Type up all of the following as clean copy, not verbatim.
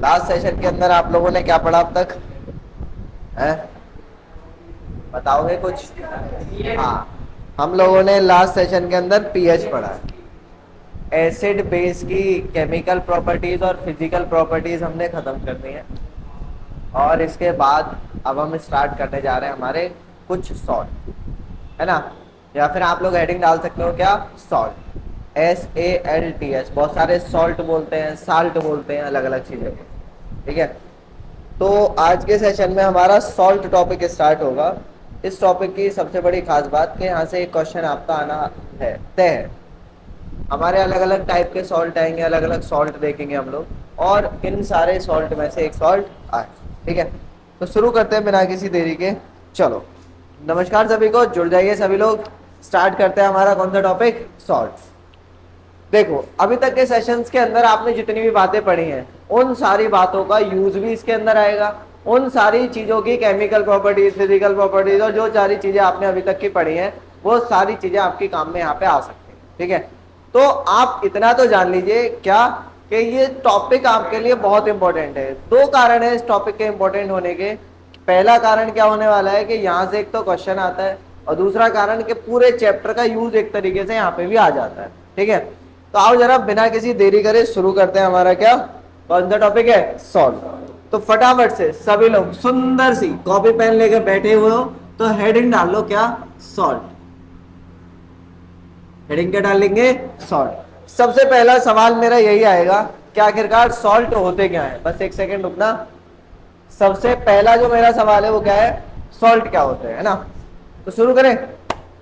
Last session के अंदर आप लोगों ने क्या पढ़ा अब तक है? बताओगे कुछ? हाँ, हम लोगों ने लास्ट सेशन के अंदर पीएच पढ़ा है। एसिड बेस की केमिकल प्रॉपर्टीज और फिजिकल प्रॉपर्टीज हमने खत्म कर दी है। और इसके बाद अब हम स्टार्ट करने जा रहे हैं हमारे कुछ सॉल्ट, है ना? या फिर आप लोग हेडिंग डाल सकते हो क्या, सॉल्ट, SALTS। बहुत सारे सॉल्ट बोलते हैं, साल्ट बोलते हैं, अलग अलग चीजें। ठीक है, तो आज के सेशन में हमारा सॉल्ट टॉपिक स्टार्ट होगा। इस टॉपिक की सबसे बड़ी खास बात कि यहाँ से एक क्वेश्चन आपका आना है तय है। हमारे अलग अलग टाइप के सॉल्ट आएंगे, अलग अलग सॉल्ट देखेंगे हम लोग, और इन सारे सॉल्ट में से एक सॉल्ट आए। ठीक है, तो शुरू करते हैं बिना किसी देरी के। चलो, नमस्कार सभी को, जुड़ जाइए सभी लोग। स्टार्ट करते हैं हमारा कौन सा टॉपिक, सॉल्ट। देखो, अभी तक के सेशंस के अंदर आपने जितनी भी बातें पढ़ी हैं, उन सारी बातों का यूज भी इसके अंदर आएगा। उन सारी चीजों की केमिकल प्रॉपर्टीज, फिजिकल प्रॉपर्टीज और जो सारी चीजें आपने अभी तक की पढ़ी हैं, वो सारी चीजें आपके काम में यहाँ पे आ सकती हैं। ठीक है, तो आप इतना तो जान लीजिए क्या, कि ये टॉपिक आपके लिए बहुत इंपॉर्टेंट है। दो कारण है इस टॉपिक के इंपॉर्टेंट होने के। पहला कारण क्या होने वाला है कि यहाँ से एक तो क्वेश्चन आता है, और दूसरा कारण कि पूरे चैप्टर का यूज एक तरीके से यहाँ पे भी आ जाता है। ठीक है, तो आओ जरा बिना किसी देरी करे शुरू करते हैं। हमारा क्या कौन सा टॉपिक है, सॉल्ट। तो फटाफट से सभी लोग सुंदर सी कॉपी पेन लेकर बैठे हुए हो तो हेडिंग डाल लो क्या, सॉल्ट। हेडिंग क्या डालेंगे, सॉल्ट। सबसे पहला सवाल मेरा यही आएगा कि आखिरकार सॉल्ट होते क्या है। बस एक सेकेंड रुकना। सबसे पहला जो मेरा सवाल है वो क्या है, सॉल्ट क्या होते हैं, है ना? तो शुरू करें।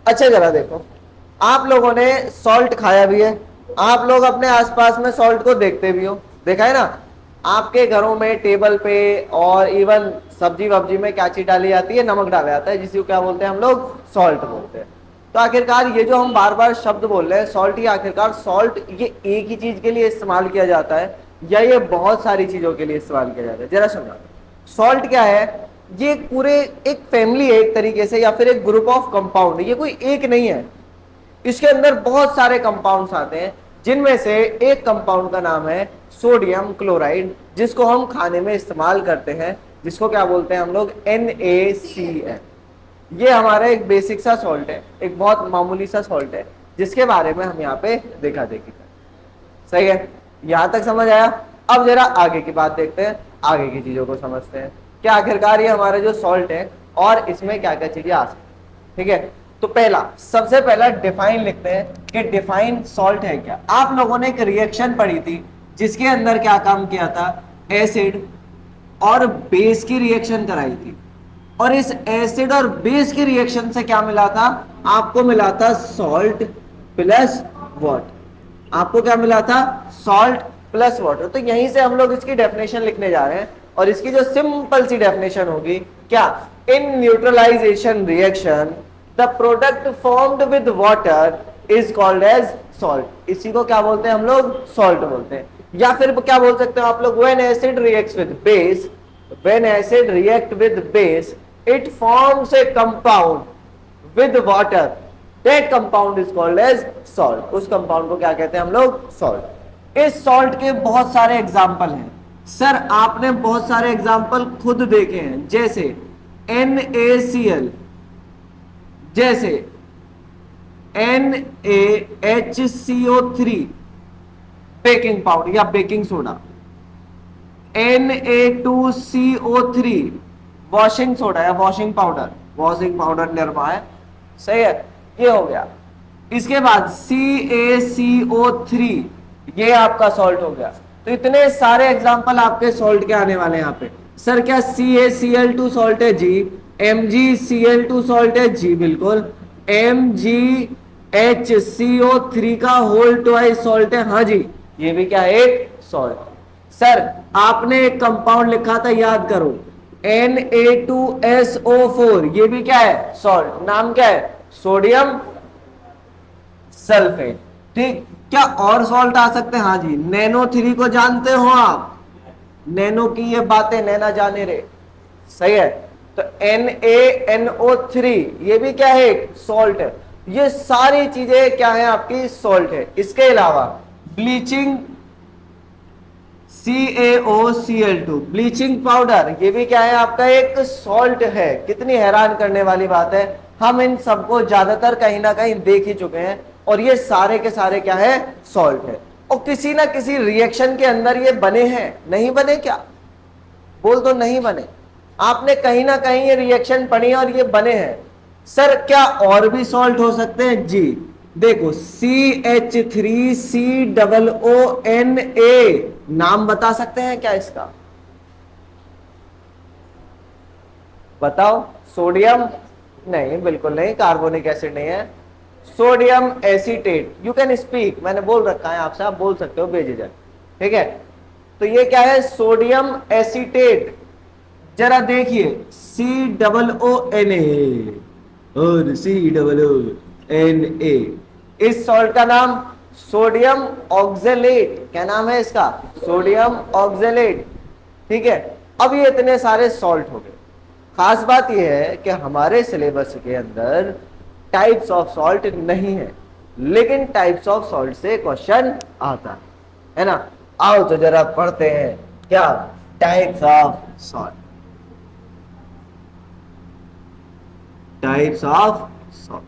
अच्छा जरा देखो, आप लोगों ने सॉल्ट खाया भी है, आप लोग अपने आसपास में सॉल्ट को देखते भी हो, देखा है ना? आपके घरों में टेबल पे और इवन सब्जी वब्जी में क्या चीज डाली जाती है, नमक डाला जाता है, जिसको क्या बोलते हैं हम लोग, सॉल्ट बोलते हैं। तो आखिरकार ये जो हम बार बार शब्द बोल रहे हैं सॉल्ट, ये आखिरकार सॉल्ट ये एक ही चीज के लिए इस्तेमाल किया जाता है या ये बहुत सारी चीजों के लिए इस्तेमाल किया जाता है? जरा सुनो, सॉल्ट क्या है? ये पूरे एक फैमिली है एक तरीके से, या फिर एक ग्रुप ऑफ कंपाउंड। ये कोई एक नहीं है, इसके अंदर बहुत सारे कंपाउंड्स आते हैं, जिनमें से एक कंपाउंड का नाम है सोडियम क्लोराइड, जिसको हम खाने में इस्तेमाल करते हैं, जिसको क्या बोलते हैं हम लोग, NaCl। ये हमारा एक बेसिक सा सॉल्ट है, एक बहुत मामूली सा सॉल्ट है, जिसके बारे में हम यहाँ पे देखा देखी कर। सही है, यहां तक समझ आया? अब जरा आगे की बात देखते हैं, आगे की चीजों को समझते हैं कि आखिरकार ये हमारा जो सॉल्ट है और इसमें क्या क्या चीजें आ सकती। ठीक है, तो पहला, सबसे पहला डिफाइन लिखते हैं कि डिफाइन सॉल्ट है क्या। आप लोगों ने एक रिएक्शन पढ़ी थी जिसके अंदर क्या काम किया था, एसिड और बेस की रिएक्शन कराई थी, और इस एसिड और बेस की रिएक्शन से क्या मिला था, आपको मिला था सॉल्ट प्लस वाटर। आपको क्या मिला था, सॉल्ट प्लस वाटर। तो यहीं से हम लोग इसकी डेफिनेशन लिखने जा रहे हैं, और इसकी जो सिंपल सी डेफिनेशन होगी क्या, in neutralization reaction the product formed with water is called as salt. इसी को क्या बोलते हैं हम लोग, सॉल्ट बोलते हैं। या फिर क्या बोल सकते हो आप लोग, when acid reacts with base, when acid react with base it forms a compound with water, that compound is called as salt. उस कंपाउंड को क्या कहते हैं हम लोग, सॉल्ट। इस सॉल्ट के बहुत सारे एग्जाम्पल हैं सर, आपने बहुत सारे एग्जाम्पल खुद देखे हैं, जैसे NaCl, जैसे NaHCO3 बेकिंग पाउडर या baking soda, Na2CO3 washing soda या वॉशिंग पाउडर निरमा है। सही है, ये हो गया। इसके बाद CaCO3, ये आपका सॉल्ट हो गया। तो इतने सारे एग्जांपल आपके सॉल्ट के आने वाले हैं यहाँ पे। सर क्या CaCl2 सॉल्ट है? जी। MgCl2 सॉल्ट है? जी बिल्कुल। MgHCO3 का होल ट्वाइस सॉल्ट है? हाँ जी, ये भी क्या है, एक सॉल्ट। सर आपने एक कंपाउंड लिखा था, याद करो, Na2SO4, ये भी क्या है, सॉल्ट। नाम क्या है, सोडियम सल्फेट। ठीक, क्या और सॉल्ट आ सकते हैं? हाँ जी, NaNO3 को जानते हो आप? नैनो की ये बातें नैना जाने रे। सही है, तो NaNO3 ये भी क्या है, सॉल्ट है। ये सारी चीजें क्या है, आपकी सॉल्ट है। इसके अलावा ब्लीचिंग CaOCl2 ब्लीचिंग पाउडर, ये भी क्या है आपका एक सॉल्ट है। कितनी हैरान करने वाली बात है, हम इन सबको ज्यादातर कहीं ना कहीं देख ही चुके हैं, और ये सारे के सारे क्या है, सॉल्ट है। और किसी ना किसी रिएक्शन के अंदर ये बने हैं, नहीं बने क्या, बोल दो नहीं बने। आपने कहीं ना कहीं ये रिएक्शन पढ़ी है और ये बने हैं। सर क्या और भी सॉल्ट हो सकते हैं? जी देखो, CH3COONA, नाम बता सकते हैं क्या इसका? बताओ। सोडियम नहीं, बिल्कुल नहीं, कार्बोनिक एसिड नहीं है। Sodium acetate, you can speak, मैंने बोल रखा है आपसे, आप बोल सकते हो बेझिझक, ठीक है। तो ये क्या है, सोडियम एसीटेट। जरा देखिए, COONA और COONA, इस सॉल्ट का नाम सोडियम ऑक्जेलेट। क्या नाम है इसका? सोडियम ऑक्जेलेट, ठीक है। अब ये इतने सारे सॉल्ट हो गए। खास बात यह है कि हमारे सिलेबस के अंदर टाइप्स ऑफ सॉल्ट नहीं है, लेकिन टाइप्स ऑफ सॉल्ट से क्वेश्चन आता है ना। आओ तो जरा पढ़ते हैं क्या, types of salt. Types of salt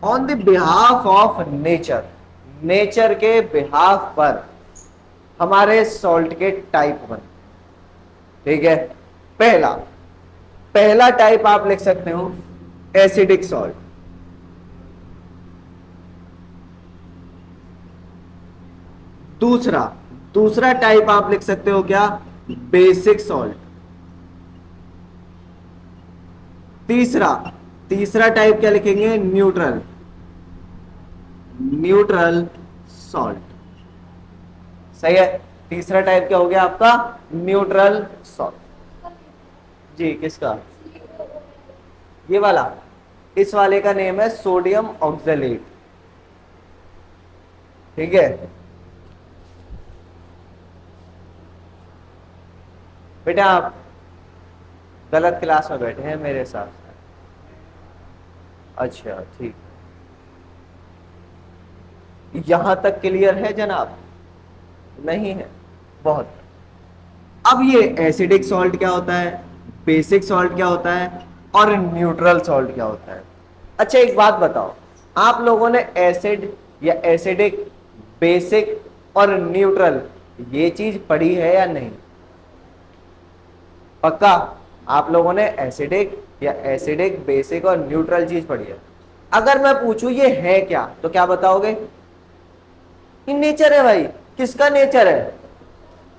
on the behalf of nature, nature के बिहाफ पर हमारे सॉल्ट के टाइप बने, ठीक है। पहला टाइप आप लिख सकते हो एसिडिक सॉल्ट। दूसरा टाइप आप लिख सकते हो क्या, बेसिक सॉल्ट। तीसरा टाइप क्या लिखेंगे, न्यूट्रल सॉल्ट। सही है, तीसरा टाइप क्या हो गया आपका, न्यूट्रल सॉल्ट। जी किसका, ये वाला, इस वाले का नेम है सोडियम ऑक्जेलेट, ठीक है। बेटा आप गलत क्लास में बैठे हैं मेरे साथ। अच्छा ठीक, यहां तक क्लियर है जनाब? नहीं है, बहुत। अब ये एसिडिक सॉल्ट क्या होता है, बेसिक सॉल्ट क्या होता है, और न्यूट्रल सॉल्ट क्या होता है? अच्छा एक बात बताओ, आप लोगों ने एसिड या एसिडिक, बेसिक और न्यूट्रल ये चीज पढ़ी है या नहीं? पक्का आप लोगों ने एसिडिक या एसिडिक, बेसिक और न्यूट्रल चीज पढ़ी है। अगर मैं पूछूं ये है क्या, तो क्या बताओगे? ये नेचर है भाई। किसका नेचर है?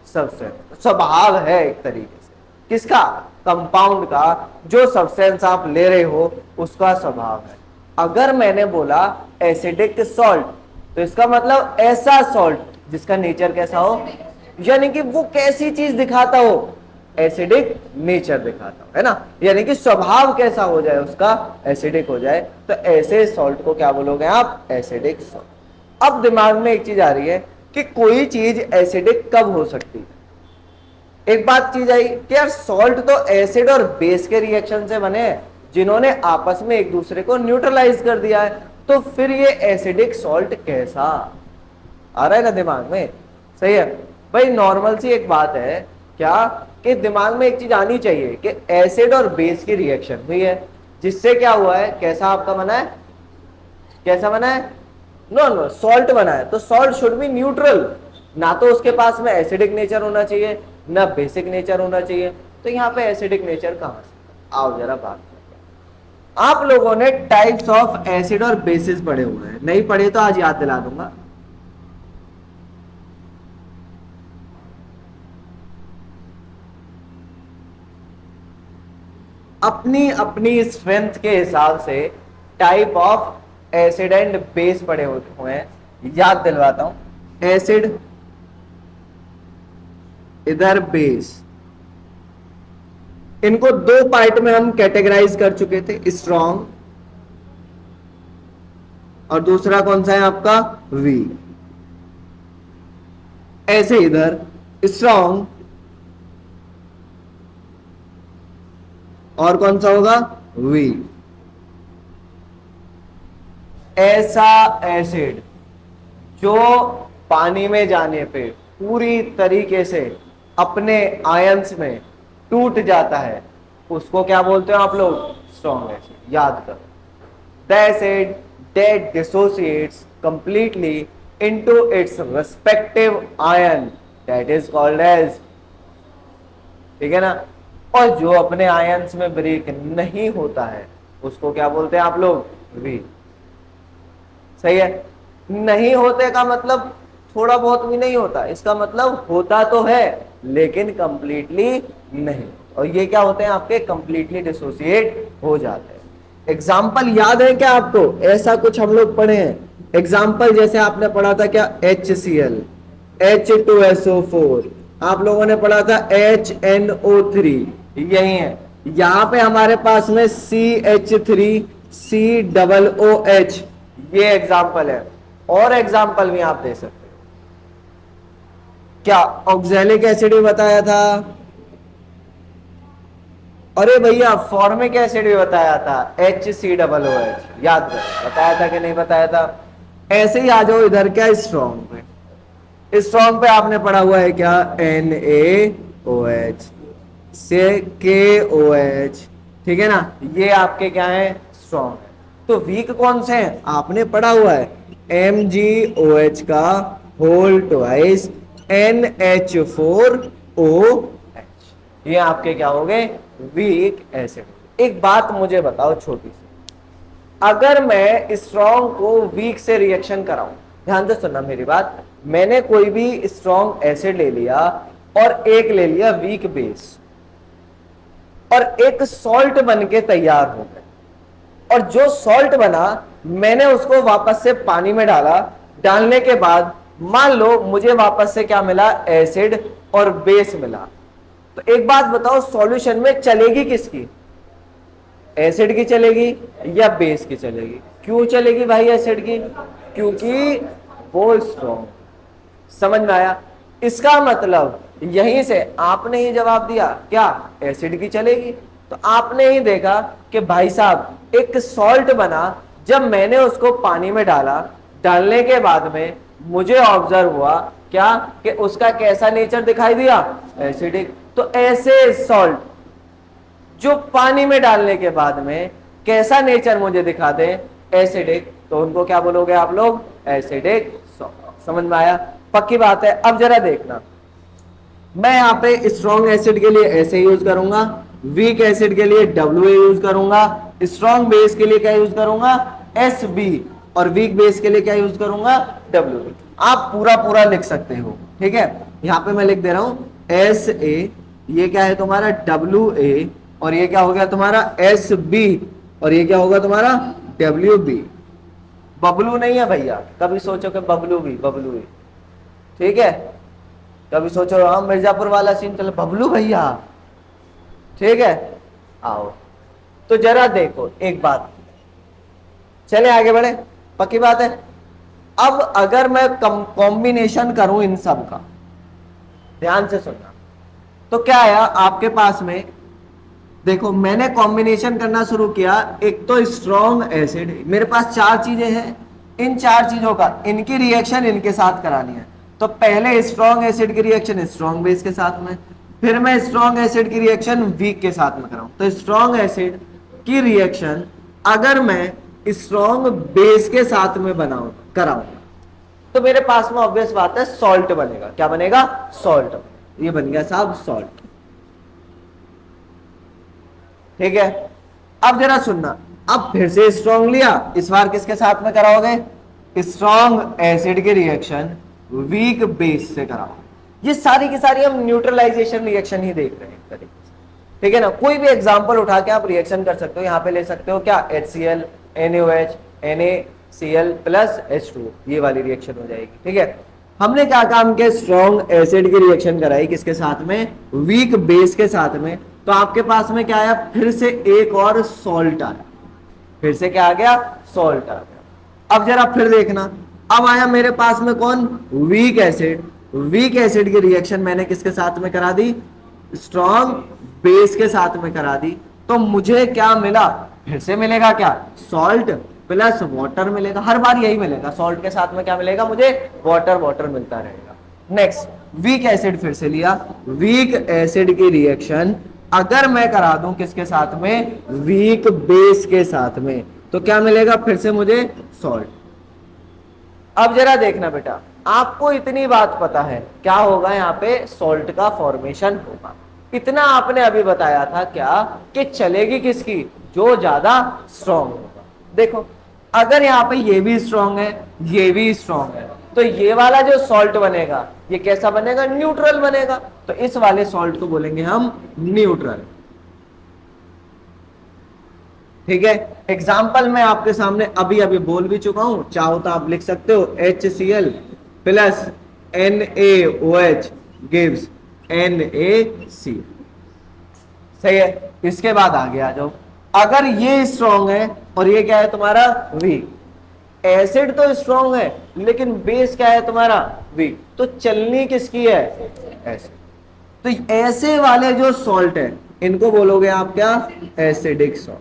सबसे स्वभाव है एक तरीके से। किसका? कंपाउंड का, जो सब्सटेंस आप ले रहे हो उसका स्वभाव है। अगर मैंने बोला एसिडिक सॉल्ट, तो इसका मतलब ऐसा सॉल्ट जिसका नेचर कैसा हो, यानी कि वो कैसी चीज दिखाता हो, एसिडिक नेचर दिखाता हो, है ना। यानी कि स्वभाव कैसा हो जाए उसका, एसिडिक हो जाए, तो ऐसे सॉल्ट को क्या बोलोगे आप, एसिडिक सॉल्ट। अब दिमाग में एक चीज आ रही है कि कोई चीज एसिडिक कब हो सकती है। एक बात चीज आई कि यार सॉल्ट तो एसिड और बेस के रिएक्शन से बने हैं, जिन्होंने आपस में एक दूसरे को न्यूट्रलाइज कर दिया है, तो फिर ये एसिडिक सॉल्ट कैसा, आ रहा है ना दिमाग में? सही है भाई, नॉर्मल सी एक बात है क्या, कि दिमाग में एक चीज आनी चाहिए कि एसिड और बेस की रिएक्शन हुई है, जिससे क्या हुआ है, कैसा आपका बना है, कैसा बना है, नो सॉल्ट बना है। तो सॉल्ट शुड बी न्यूट्रल, ना तो उसके पास में एसिडिक नेचर होना चाहिए, ना बेसिक नेचर होना चाहिए। तो यहाँ पे एसिडिक नेचर कहां से? आओ जरा बात करते हैं। आप लोगों ने टाइप्स ऑफ एसिड और बेसिस पढ़े हुए हैं, नहीं पढ़े तो आज याद दिला दूंगा। अपनी अपनी स्ट्रेंथ के हिसाब से type of acid and base पढ़े हुए हैं, याद दिलवाता हूं। एसिड इधर बेस, इनको दो पार्ट में हम कैटेगराइज कर चुके थे, स्ट्रॉन्ग और दूसरा कौन सा है आपका, वीक। ऐसे इधर स्ट्रॉन्ग और कौन सा होगा, वीक। ऐसा एसिड जो पानी में जाने पे पूरी तरीके से अपने आयंस में टूट जाता है, उसको क्या बोलते हो आप लोग? Strong acid. याद करो, the acid that dissociates completely into its respective ion that is called as, ठीक है ना, और जो अपने आयंस में ब्रेक नहीं होता है उसको क्या बोलते हैं आप लोग? वीक। सही है। नहीं होते का मतलब थोड़ा बहुत भी नहीं होता, इसका मतलब होता तो है लेकिन कंप्लीटली नहीं, और ये क्या होते हैं आपके? कंप्लीटली डिसोसिएट हो जाते हैं। एग्जाम्पल याद है क्या आपको? ऐसा कुछ हम लोग पढ़े हैं एग्जाम्पल, जैसे आपने पढ़ा था क्या? HCl, H2SO4, आप लोगों ने पढ़ा था HNO3, यही है। यहां पे हमारे पास में CH3COOH, ये एग्जाम्पल है। और एग्जाम्पल भी आप दे सकते हो। क्या ऑक्सैलिक एसिड भी बताया था? अरे भैया फॉर्मिक एसिड भी बताया था, HCOOH, याद करो बताया था कि नहीं बताया था? ऐसे ही आ जाओ इधर, क्या स्ट्रॉन्ग पे। स्ट्रॉन्ग पे आपने पढ़ा हुआ है क्या? NaOH से KOH, ठीक है ना, ये आपके क्या है? स्ट्रॉन्ग है। तो वीक कौन से हैं? आपने पढ़ा हुआ है MgOH का होल ट्वाइस NH4OH, ये आपके क्या हो गए? Weak acid. एक बात मुझे बताओ छोटी सी, अगर मैं स्ट्रॉन्ग को वीक से रिएक्शन कराऊं, ध्यान से सुनना मेरी बात, मैंने कोई भी स्ट्रॉन्ग एसिड ले लिया और एक ले लिया वीक बेस, और एक सॉल्ट बन के तैयार हो गए, और जो सॉल्ट बना मैंने उसको वापस से पानी में डाला, डालने के बाद मान लो मुझे वापस से क्या मिला? एसिड और बेस मिला। तो एक बात बताओ, सॉल्यूशन में चलेगी किसकी? एसिड की चलेगी या बेस की चलेगी? क्यों चलेगी भाई एसिड की? क्योंकि वो स्ट्रॉन्ग। समझ में आया? इसका मतलब यहीं से आपने ही जवाब दिया, क्या एसिड की चलेगी? तो आपने ही देखा कि भाई साहब एक सॉल्ट बना, जब मैंने उसको पानी में डाला, डालने के बाद में मुझे ऑब्जर्व हुआ क्या कि उसका कैसा नेचर दिखाई दिया? एसिडिक। तो ऐसे सॉल्ट जो पानी में डालने के बाद में कैसा नेचर मुझे दिखा दे? एसिडिक, तो उनको क्या बोलोगे आप लोग? Acidic salt. समझ में आया? पक्की बात है। अब जरा देखना, मैं यहां पे स्ट्रॉन्ग एसिड के लिए ऐसे यूज करूंगा, वीक एसिड के लिए WA यूज करूंगा, स्ट्रॉन्ग बेस के लिए क्या यूज करूंगा? SB, और वीक बेस के लिए क्या यूज करूंगा? WB। आप पूरा पूरा लिख सकते हो, ठीक है। यहां पे मैं लिख दे रहा हूं SA, ये क्या है तुम्हारा? WA, और ये क्या हो गया तुम्हारा? SB, और ये क्या होगा तुम्हारा? WB। बबलू नहीं है भैया, कभी सोचो कि बबलू भी, बबलू ही, ठीक है। कभी सोचो हाँ मिर्जापुर वाला सीन चले, बबलू भैया, ठीक है। आओ तो जरा देखो एक बात, चले आगे बढ़े, पक्की बात है। अब अगर मैं कॉम्बिनेशन करूं इन सब का, ध्यान से सुनना, तो क्या आया आपके पास में? देखो मैंने कॉम्बिनेशन करना शुरू किया, एक तो स्ट्रॉन्ग एसिड, मेरे पास चार चीजें हैं, इन चार चीजों का इनकी रिएक्शन इनके साथ करानी है। तो पहले स्ट्रॉन्ग एसिड की रिएक्शन स्ट्रॉन्ग बेस के साथ में, फिर मैं स्ट्रॉन्ग एसिड की रिएक्शन वीक के साथ में कराऊं। तो स्ट्रॉन्ग एसिड की रिएक्शन अगर मैं स्ट्रॉन्ग बेस के साथ में कराऊंगा तो मेरे पास में ऑब्वियस बात है सॉल्ट बनेगा। क्या बनेगा? सॉल्ट। ये बन गया साहब सॉल्ट, ठीक है। अब जरा सुनना, अब फिर से स्ट्रॉन्ग लिया, इस बार किसके साथ में कराओगे? स्ट्रॉन्ग एसिड की रिएक्शन वीक बेस से कराओ। ये सारी की सारी हम न्यूट्रलाइजेशन रिएक्शन ही देख रहे हैं तरीके से, ठीक है ना। कोई भी एग्जांपल उठा के आप रिएक्शन कर सकते हो। यहां पे ले सकते हो क्या? HCl NaOH NaCl plus H2, ये वाली रिएक्शन हो जाएगी, ठीक है। हमने क्या काम किया? स्ट्रॉन्ग एसिड की रिएक्शन कराई, किसके साथ में? वीक बेस के साथ में। तो आपके पास में क्या आया? फिर से एक और सॉल्ट आया, फिर से क्या आ गया? सॉल्ट आ गया। अब जरा फिर देखना, अब आया मेरे पास में कौन? Weak acid. वीक एसिड की रिएक्शन मैंने किसके साथ में करा दी? स्ट्रॉन्ग बेस के साथ में करा दी। तो मुझे क्या मिला? फिर से मिलेगा क्या? सॉल्ट प्लस वाटर मिलेगा। हर बार यही मिलेगा, सॉल्ट के साथ में क्या मिलेगा मुझे? वाटर। वाटर मिलता रहेगा। नेक्स्ट वीक एसिड फिर से लिया, वीक एसिड की रिएक्शन अगर मैं करा दूं किसके साथ में, वीक बेस के साथ में, तो क्या मिलेगा फिर से मुझे, सॉल्ट। अब जरा देखना बेटा, आपको इतनी बात पता है क्या होगा यहाँ पे, सॉल्ट का फॉर्मेशन होगा। इतना आपने अभी बताया था क्या, कि चलेगी किसकी, जो ज्यादा स्ट्रॉन्ग होगा। देखो अगर यहाँ पे ये भी स्ट्रॉन्ग है, ये भी स्ट्रॉन्ग है, तो ये वाला जो सॉल्ट बनेगा ये कैसा बनेगा, न्यूट्रल बनेगा। तो इस वाले सॉल्ट को बोलेंगे हम न्यूट्रल। ठीक है, एग्जाम्पल मैं आपके सामने अभी अभी बोल भी चुका हूं, चाहो तो आप लिख सकते हो HCl plus NaOH gives NaC। सही है, इसके बाद आगे आ जाओ। अगर ये स्ट्रॉन्ग है और ये क्या है तुम्हारा, वीक, एसिड तो स्ट्रॉन्ग है लेकिन बेस क्या है तुम्हारा, वीक, तो चलनी किसकी है, एसिड। तो ऐसे वाले जो सॉल्ट है इनको बोलोगे आप क्या, एसिडिक सॉल्ट।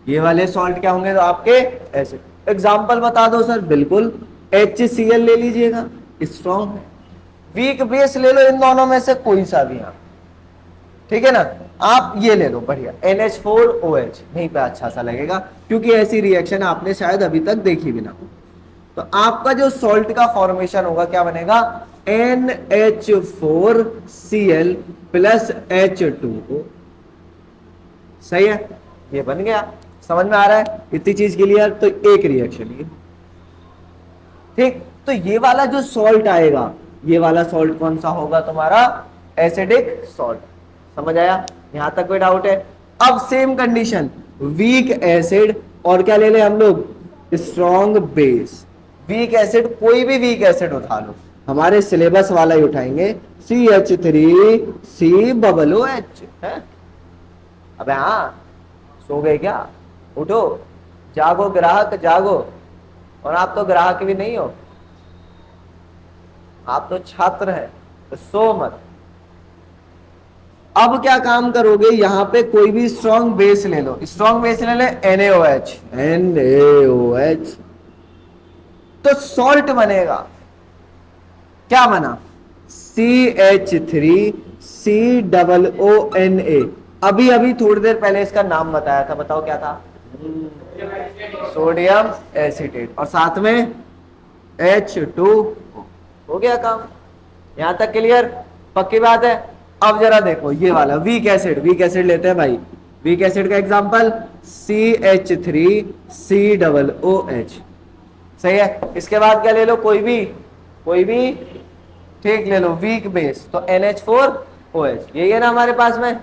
ये वाले सॉल्ट क्या होंगे, तो आपके एसिड। एग्जाम्पल बता दो सर, बिल्कुल HCl ले लीजिएगा, स्ट्रॉन्ग है। वीक बेस ले लो, इन दोनों में से कोई सा भी आप, ठीक है ना, आप ये ले लो बढ़िया, NH4OH, यहीं पे अच्छा सा लगेगा क्योंकि ऐसी रिएक्शन आपने शायद अभी तक देखी भी ना। तो आपका जो सॉल्ट का फॉर्मेशन होगा क्या बनेगा, NH4Cl प्लस H2O। सही है, ये बन गया। समझ में आ रहा है इतनी चीज क्लियर, तो एक रिएक्शन ये, ठीक। तो ये वाला जो सॉल्ट आएगा, ये वाला सॉल्ट कौन सा होगा तुम्हारा, एसिडिक सॉल्ट। समझ आया, यहां तक कोई डाउट है। अब सेम कंडीशन, वीक एसिड और क्या ले ले हम लोग, स्ट्रॉन्ग बेस। वीक एसिड, कोई भी वीक एसिड उठा लो, हमारे सिलेबस वाला ही उठाएंगे, CH3COOH है। अबे हाँ, सो गए क्या, उठो, जागो ग्राहक जागो। और आप तो ग्राहक भी नहीं हो, आप तो छात्र हैं, तो सो मत। अब क्या काम करोगे, यहां पे कोई भी स्ट्रॉन्ग बेस ले लो, स्ट्रॉन्ग बेस ले ले NaOH, NaOH, तो सॉल्ट बनेगा, क्या बना, CH3COONA। अभी अभी थोड़ी देर पहले इसका नाम बताया था, बताओ क्या था, सोडियम एसीटेट, और साथ में H2O। हो गया काम, यहां तक क्लियर, पक्की बात है। अब जरा देखो ये वाला वीक एसिड, वीक एसिड लेते हैं भाई, वीक एसिड का एग्जांपल CH3COOH। सही है, इसके बाद क्या ले लो, कोई भी ठीक ले लो, वीक बेस, तो NH4OH, यही है ना हमारे पास में,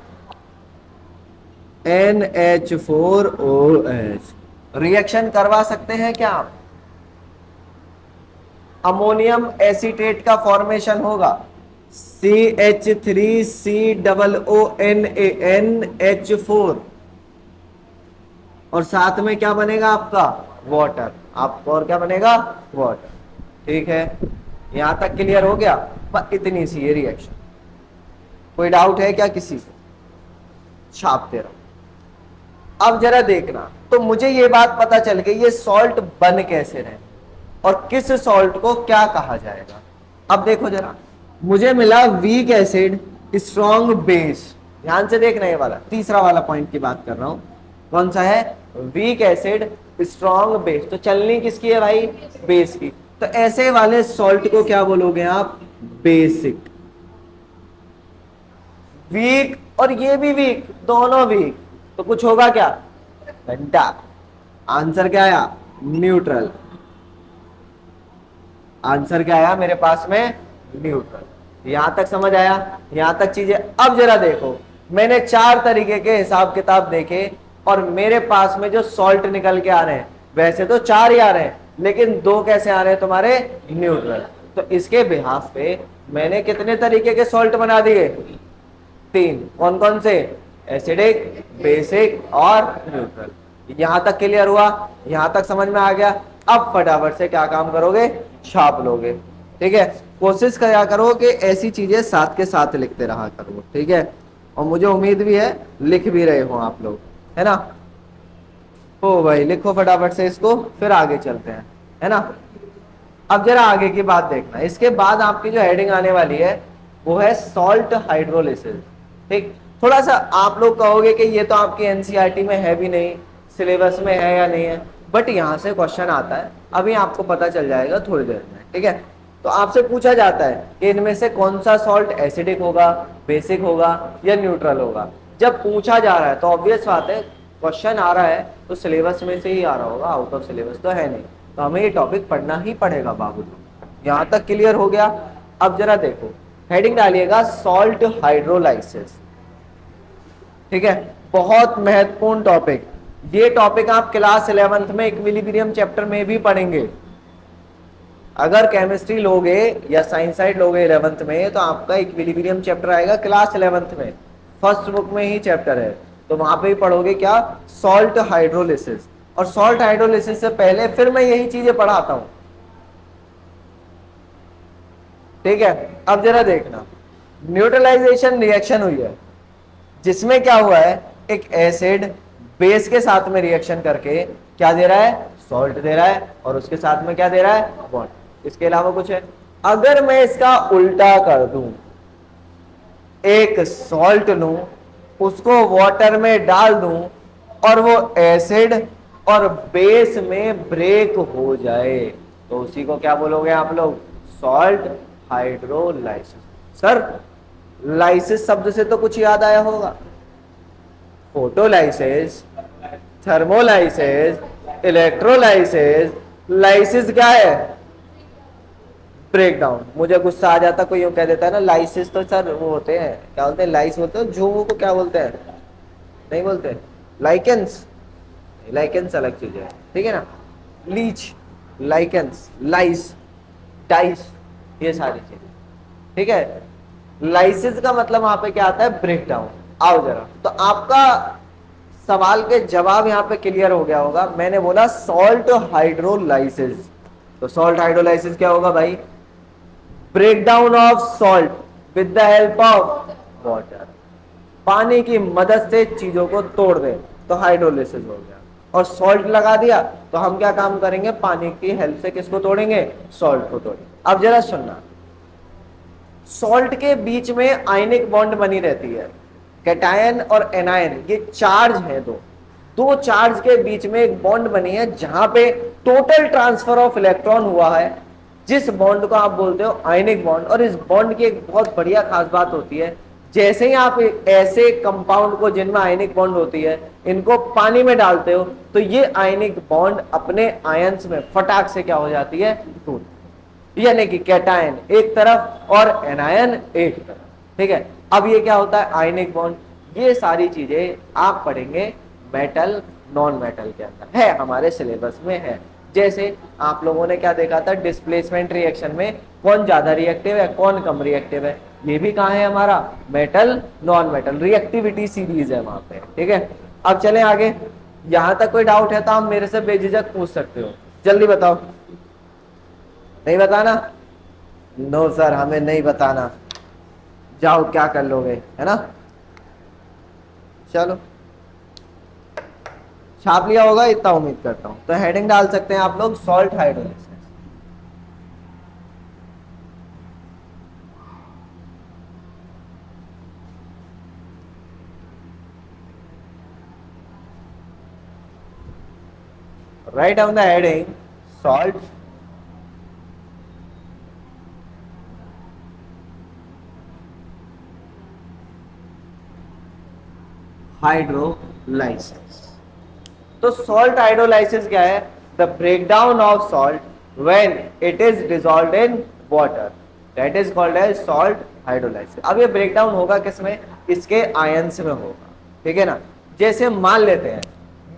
NH4OH। रिएक्शन करवा सकते हैं क्या आप, अमोनियम एसीटेट का फॉर्मेशन होगा, CH3COONANH4, और साथ में क्या बनेगा आपका, वाटर। आपको और क्या बनेगा, वाटर। ठीक है, यहां तक क्लियर हो गया, बस इतनी सी ये रिएक्शन। कोई डाउट है क्या किसी को, छापते रहो। अब जरा देखना, तो मुझे ये बात पता चल गई ये सॉल्ट बन कैसे रहे और किस सॉल्ट को क्या कहा जाएगा। अब देखो जरा, मुझे मिला वीक एसिड स्ट्रॉन्ग बेस, ध्यान से देखना, ये वाला तीसरा वाला पॉइंट की बात कर रहा हूं, कौन सा है, वीक एसिड स्ट्रॉन्ग बेस। तो चलनी किसकी है भाई, बेस की। तो ऐसे वाले सॉल्ट को क्या बोलोगे आप, बेसिक। वीक और ये भी वीक, दोनों वीक, तो कुछ होगा क्या, घंटा। आंसर क्या आया, न्यूट्रल। आंसर क्या आया मेरे पास में, न्यूट्रल। यहां तक समझ आया, यहां तक चीजें। अब जरा देखो, मैंने 4 तरीके के हिसाब किताब देखे और मेरे पास में जो सॉल्ट निकल के आ रहे हैं, वैसे तो 4 ही आ रहे हैं, लेकिन 2 कैसे आ रहे हैं तुम्हारे, न्यूट्रल। तो इसके बिहाफ पे मैंने कितने तरीके के सॉल्ट बना दिए, 3। कौन कौन से, एसिडिक, बेसिक और न्यूट्रल। यहां तक क्लियर हुआ, यहां तक समझ में आ गया। अब फटाफट से क्या काम करोगे, छाप लोगे। ठीक है, कोशिश करा करो कि ऐसी चीजें साथ के साथ लिखते रहा करो, ठीक है। और मुझे उम्मीद भी है लिख भी रहे हो आप लोग, है ना। ओ भाई लिखो फटाफट से इसको, फिर आगे चलते हैं, है ना। अब जरा आगे की बात देखना, इसके बाद आपकी जो हेडिंग आने वाली है वो है सॉल्ट हाइड्रोलिसिस। ठीक, थोड़ा सा आप लोग कहोगे कि ये तो आपकी एनसीईआरटी में है भी नहीं, सिलेबस में है या नहीं है, बट यहाँ से क्वेश्चन आता है, अभी आपको पता चल जाएगा थोड़ी देर में। ठीक है, तो आपसे पूछा जाता है कि इनमें से कौन सा सॉल्ट एसिडिक होगा, बेसिक होगा या न्यूट्रल होगा। जब पूछा जा रहा है तो ऑब्वियस बात है, क्वेश्चन आ रहा है तो सिलेबस में से ही आ रहा होगा, आउट ऑफ सिलेबस तो है नहीं, तो हमें ये टॉपिक पढ़ना ही पड़ेगा बाबू। यहाँ तक क्लियर हो गया। अब जरा देखो, हेडिंग डालिएगा सॉल्ट हाइड्रोलाइसिस। ठीक है, बहुत महत्वपूर्ण टॉपिक, ये टॉपिक आप क्लास 11th में इक्विलिब्रियम चैप्टर में भी पढ़ेंगे। अगर केमिस्ट्री लोगे या साइंस साइड लोगे 11th में, तो आपका इक्विलिब्रियम चैप्टर आएगा क्लास 11th में, फर्स्ट बुक में ही चैप्टर है, तो वहां पे ही पढ़ोगे क्या, सॉल्ट हाइड्रोलिसिस। और सॉल्ट हाइड्रोलिसिस से पहले फिर मैं यही चीजें पढ़ाता हूं। ठीक है, अब जरा देखना, न्यूट्रलाइजेशन रिएक्शन हुई है जिसमें क्या हुआ है, एक एसिड बेस के साथ में रिएक्शन करके क्या दे रहा है, सॉल्ट दे रहा है, और उसके साथ में क्या दे रहा है, बॉन्ड। इसके अलावा कुछ है? अगर मैं इसका उल्टा कर दूं, एक सॉल्ट लूं, उसको वाटर में डाल दूं और वो एसिड और बेस में ब्रेक हो जाए, तो उसी को क्या बोलोगे आप लोग, सॉल्ट हाइड्रोलाइसिस। सर लाइसिस शब्द से तो कुछ याद आया होगा, फोटोलाइसिस, थर्मोलाइसिस, इलेक्ट्रोलाइसिस, लाइसिस क्या है, ब्रेक डाउन। मुझे गुस्सा आ जाता, कोई यूं कह देता है ना लाइसिस तो सर वो होते हैं, क्या बोलते हैं, लाइस होते हैं, जो को क्या बोलते हैं, नहीं बोलते, लाइकेंस, लाइकेंस अलग चीज है, ठीक है ना, लीच, लाइकेंस, लाइस, डाइस, ये सारी चीजें। ठीक है, लाइसिस का मतलब वहां पे क्या आता है, ब्रेक डाउन। आओ जरा, तो आपका सवाल के जवाब यहां पे क्लियर हो गया होगा। मैंने बोला सॉल्ट हाइड्रोलाइसिस, तो सॉल्ट हाइड्रोलाइसिस क्या होगा भाई, break down of salt with the help of water, पानी की मदद से चीजों को तोड़ दे, तो हाइड्रोलिसिस हो गया। और सॉल्ट लगा दिया तो हम क्या काम करेंगे, पानी की हेल्प से किसको तोड़ेंगे, सॉल्ट को तोड़ेंगे। अब जरा सुनना, सॉल्ट के बीच में आयनिक बॉन्ड बनी रहती है, कैटायन और एनायन, ये चार्ज है, दो चार्ज के बीच में एक बॉन्ड बनी है जहां पे टोटल ट्रांसफर ऑफ इलेक्ट्रॉन हुआ है, जिस बॉन्ड को आप बोलते हो आयनिक बॉन्ड। और इस बॉन्ड की एक बहुत बढ़िया खास बात होती है, जैसे ही आप ऐसे कंपाउंड को जिनमें आयनिक बॉन्ड होती है, इनको पानी में डालते हो, तो ये आयनिक बॉन्ड अपने आयंस में फटाक से क्या हो जाती है, टूट, यानी कि कैटायन एक तरफ और एनायन एक तरफ। ठीक है, अब ये क्या होता है, आयनिक बॉन्ड। ये सारी चीजें आप पढ़ेंगे मेटल नॉन मेटल के अंदर, है हमारे सिलेबस में है। जैसे आप लोगों ने क्या देखा था, डिस्प्लेसमेंट रिएक्शन में कौन ज्यादा रिएक्टिव है, कौन कम रिएक्टिव है, ये भी कहाँ है हमारा, metal non metal, reactivity series है वहां पे। ठीक है, अब चलें आगे। यहां तक कोई डाउट है तो आप मेरे से बेझिझक पूछ सकते हो, जल्दी बताओ। नहीं बताना, नो सर हमें नहीं बताना, जाओ क्या कर लोगे, है ना। चलो छाप लिया होगा इतना उम्मीद करता हूं, तो हेडिंग डाल सकते हैं आप लोग, salt hydrolysis. Write down the heading salt hydrolysis. तो सॉल्ट हाइड्रोलाइसिस क्या है, the breakdown of salt when it is dissolved in water, that is called as salt hydrolysis. अब ये ब्रेकडाउन होगा किसमें, इसके आयंस में होगा। ठीक है ना, जैसे मान लेते हैं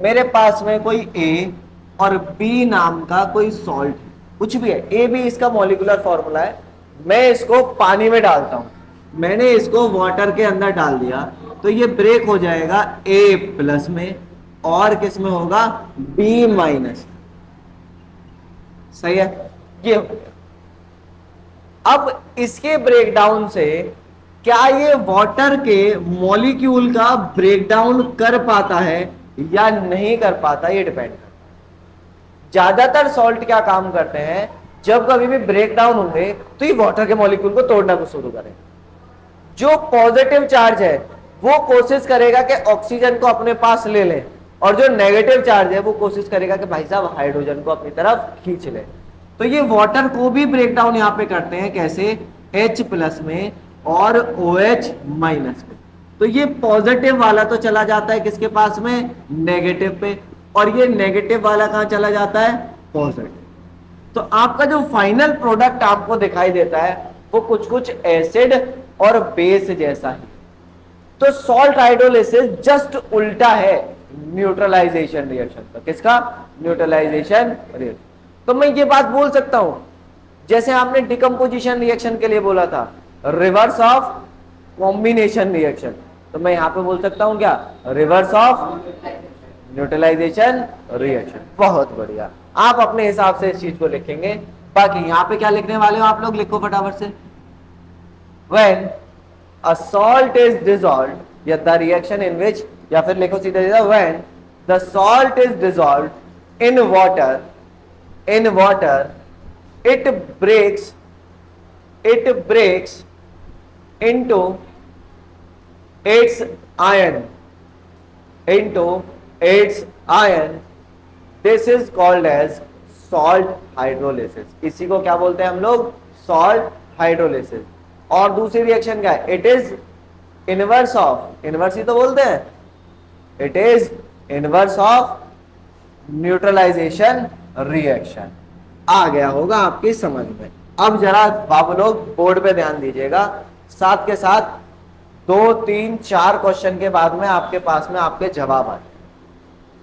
मेरे पास में कोई ए और बी नाम का कोई सॉल्ट, कुछ भी है, ए बी इसका मॉलिक्यूलर फॉर्मूला है, मैं इसको पानी में डालता हूं, मैंने इसको वाटर के अंदर डाल दिया, तो ये ब्रेक हो जाएगा ए प्लस में और किस में होगा, बी माइनस। सही है, ये हो गया। अब इसके ब्रेकडाउन से क्या ये वाटर के मॉलिक्यूल का ब्रेकडाउन कर पाता है या नहीं कर पाता, ये डिपेंड करता है। ज्यादातर सॉल्ट क्या काम करते हैं, जब कभी भी ब्रेक डाउन होंगे तो ये वाटर के मॉलिक्यूल को तोड़ना को शुरू करें। जो पॉजिटिव चार्ज है वो कोशिश करेगा कि ऑक्सीजन को अपने पास ले ले, और जो नेगेटिव चार्ज है वो कोशिश करेगा कि भाई साहब हाइड्रोजन को अपनी तरफ खींच ले। तो ये वाटर को भी ब्रेक डाउन यहां पे करते हैं, कैसे? H+ में और OH- में। तो ये पॉजिटिव वाला तो चला जाता है किसके पास में? नेगेटिव पे, और ये नेगेटिव वाला कहां चला जाता है? पॉजिटिव। तो आपका जो फाइनल प्रोडक्ट आपको दिखाई देता है वो कुछ कुछ एसिड और बेस जैसा है। तो सॉल्ट हाइड्रोलिसिस जस्ट उल्टा है न्यूट्रलाइजेशन रिएक्शन का। किसका? Neutralization reaction. तो मैं ये बात बोल सकता हूं, जैसे आपने डिकम्पोजिशन रिएक्शन के लिए बोला था रिवर्स ऑफ कॉम्बिनेशन रिएक्शन, तो मैं यहां पे बोल सकता हूं क्या? Reverse of neutralization reaction. बहुत बढ़िया, आप अपने हिसाब से इस चीज को लिखेंगे। बाकी यहां पे क्या लिखने वाले हो आप लोग? लिखो फटाफट से। When a salt is dissolved, या the reaction in which, या फिर लिखो सीधा सीधा, when the salt is dissolved in water, it breaks into its ion. This is called as salt hydrolysis. इसी को क्या बोलते हैं हम लोग? salt hydrolysis. और दूसरी रिएक्शन क्या है? It is inverse of, inverse ही तो बोलते हैं, it is inverse of neutralization reaction. आ गया होगा आपकी समझ में। अब जरा बाबू लोग बोर्ड पे ध्यान दीजिएगा, साथ के साथ 2, 3, 4 क्वेश्चन के बाद में आपके पास में आपके जवाब आए।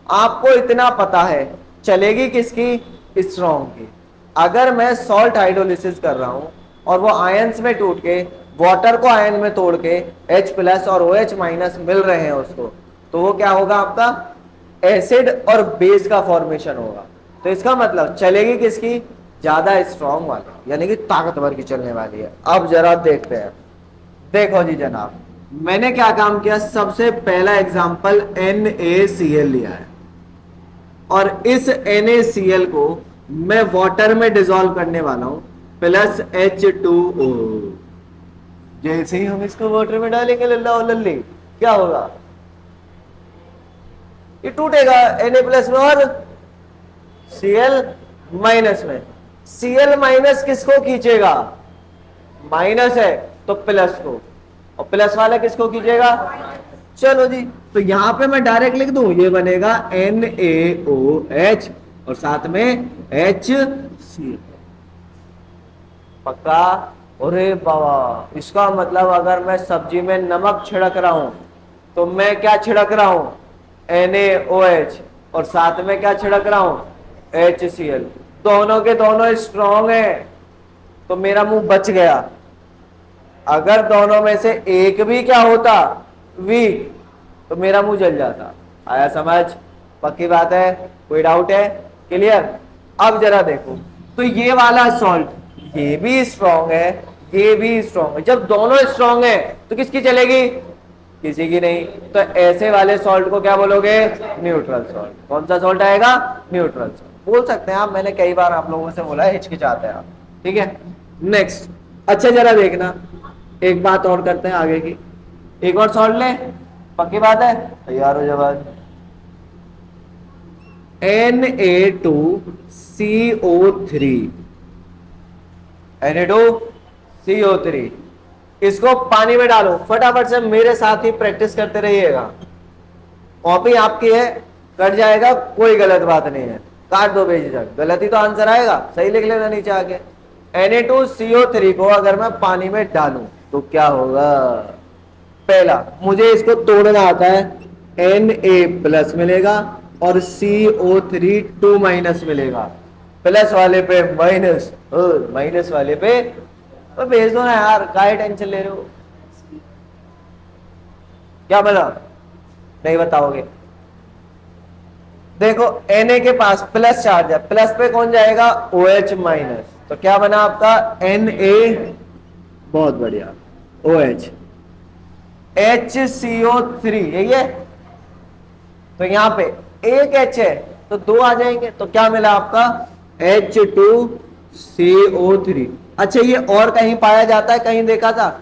आपको इतना पता है चलेगी किसकी? स्ट्रॉन्ग की। अगर मैं सॉल्ट हाइड्रोलिसिस कर रहा हूं और वो आयंस में टूट के वाटर को आयन में तोड़ के H+ और OH- मिल रहे हैं उसको, तो वो क्या होगा? आपका एसिड और बेस का फॉर्मेशन होगा। तो इसका मतलब चलेगी किसकी? ज्यादा स्ट्रॉन्ग वाली, यानी कि ताकतवर की चलने वाली है। अब जरा देखते हैं। देखो जी जनाब, मैंने क्या काम किया? सबसे पहला एग्जांपल NaCl लिया है, और इस NaCl को मैं वाटर में डिसॉल्व करने वाला हूं प्लस H2O। जैसे ही हम इसको वाटर में डालेंगे लल्ला और लल्ली, क्या होगा? ये टूटेगा Na+ में और Cl- में। Cl- किसको खींचेगा? माइनस है तो प्लस को, और प्लस वाला किसको खींचेगा? चलो जी, तो यहां पे मैं डायरेक्ट लिख दूं, ये बनेगा NaOH और साथ में HCl। पक्का? अरे बाबा, इसका मतलब अगर मैं सब्जी में नमक छिड़क रहा हूं तो मैं क्या छिड़क रहा हूं? NaOH, और साथ में क्या छिड़क रहा हूं? HCl। दोनों के दोनों स्ट्रॉन्ग है, तो मेरा मुंह बच गया। अगर दोनों में से एक भी क्या होता? वीक, तो मेरा मुंह जल जाता। आया समझ? पक्की बात है? कोई डाउट है? क्लियर? अब जरा देखो, तो ये वाला सॉल्ट ये भी स्ट्रॉन्ग है, ये भी स्ट्रॉन्ग है। जब दोनों स्ट्रॉन्ग है तो किसकी चलेगी? किसी की नहीं। तो ऐसे वाले सॉल्ट को क्या बोलोगे? Neutral salt. कौन सा सॉल्ट आएगा? न्यूट्रल सॉल्ट बोल सकते हैं आप। मैंने कई बार आप लोगों से बोला है, हिचकिचाते हैं आप। ठीक है, नेक्स्ट। अच्छा जरा देखना, एक बात और करते हैं आगे की। एक और सॉल्ट ले, पक्की बात है? तैयार हो जवाब। Na2CO3, Na2CO3, इसको पानी में डालो। फटाफट से मेरे साथ ही प्रैक्टिस करते रहिएगा। कॉपी आपकी है, कट जाएगा, कोई गलत बात नहीं है, काट दो बेझिझक। गलती तो आंसर आएगा, सही लिख लेना नीचे आके। Na2CO3 को अगर मैं पानी में डालूं तो क्या होगा? पहला, मुझे इसको तोड़ना आता है, Na+ मिलेगा और CO3 2- मिलेगा। प्लस वाले पे माइनस और माइनस वाले पे तो भेज दो ना यार, काहे टेंशन ले रहे हो? क्या बना? नहीं बताओगे? देखो Na के पास प्लस चार्ज है, प्लस पे कौन जाएगा? OH-, तो क्या बना आपका? Na, बहुत बढ़िया, OH, HCO3, यही है। तो यहां पे एक H है तो 2 आ जाएंगे, तो क्या मिला आपका? H2 CO3। अच्छा, ये और कहीं पाया जाता है, कहीं देखा था?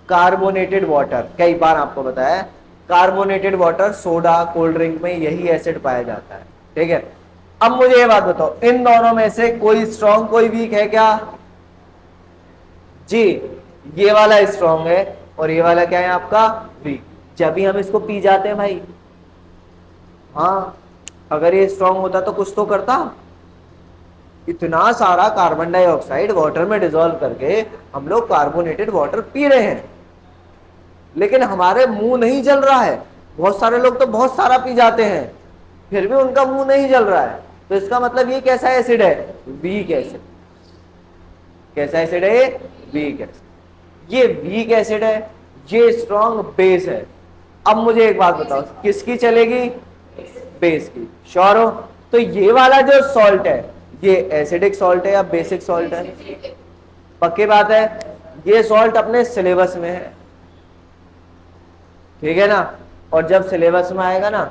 कार्बोनेटेड वाटर, कई बार आपको बताया, carbonated water, soda, cold drink में यही एसिड पाया जाता है। ठीक है, अब मुझे ये बात बताओ, इन दोनों में से कोई स्ट्रॉन्ग कोई वीक है क्या? जी, ये वाला स्ट्रॉन्ग है और ये वाला क्या है आपका? वीक। जब भी हम इसको पी जाते हैं भाई, हाँ, अगर ये स्ट्रॉन्ग होता तो कुछ तो करता। इतना सारा कार्बन डाइऑक्साइड वाटर में डिसॉल्व करके हम लोग कार्बोनेटेड वाटर पी रहे हैं, लेकिन हमारे मुंह नहीं जल रहा है। बहुत सारे लोग तो बहुत सारा पी जाते हैं, फिर भी उनका मुंह नहीं जल रहा है। तो इसका मतलब ये कैसा एसिड है? Weak acid. कैसा एसिड है? Weak acid. ये वीक एसिड है, ये स्ट्रॉन्ग बेस है। अब मुझे एक बात बताओ, किसकी चलेगी? बेस की। श्योर हो? तो ये वाला जो सॉल्ट है, ये एसिडिक सॉल्ट है या बेसिक सॉल्ट है? पक्की बात है, ये सॉल्ट अपने सिलेबस में है, ठीक है ना? और जब सिलेबस में आएगा ना,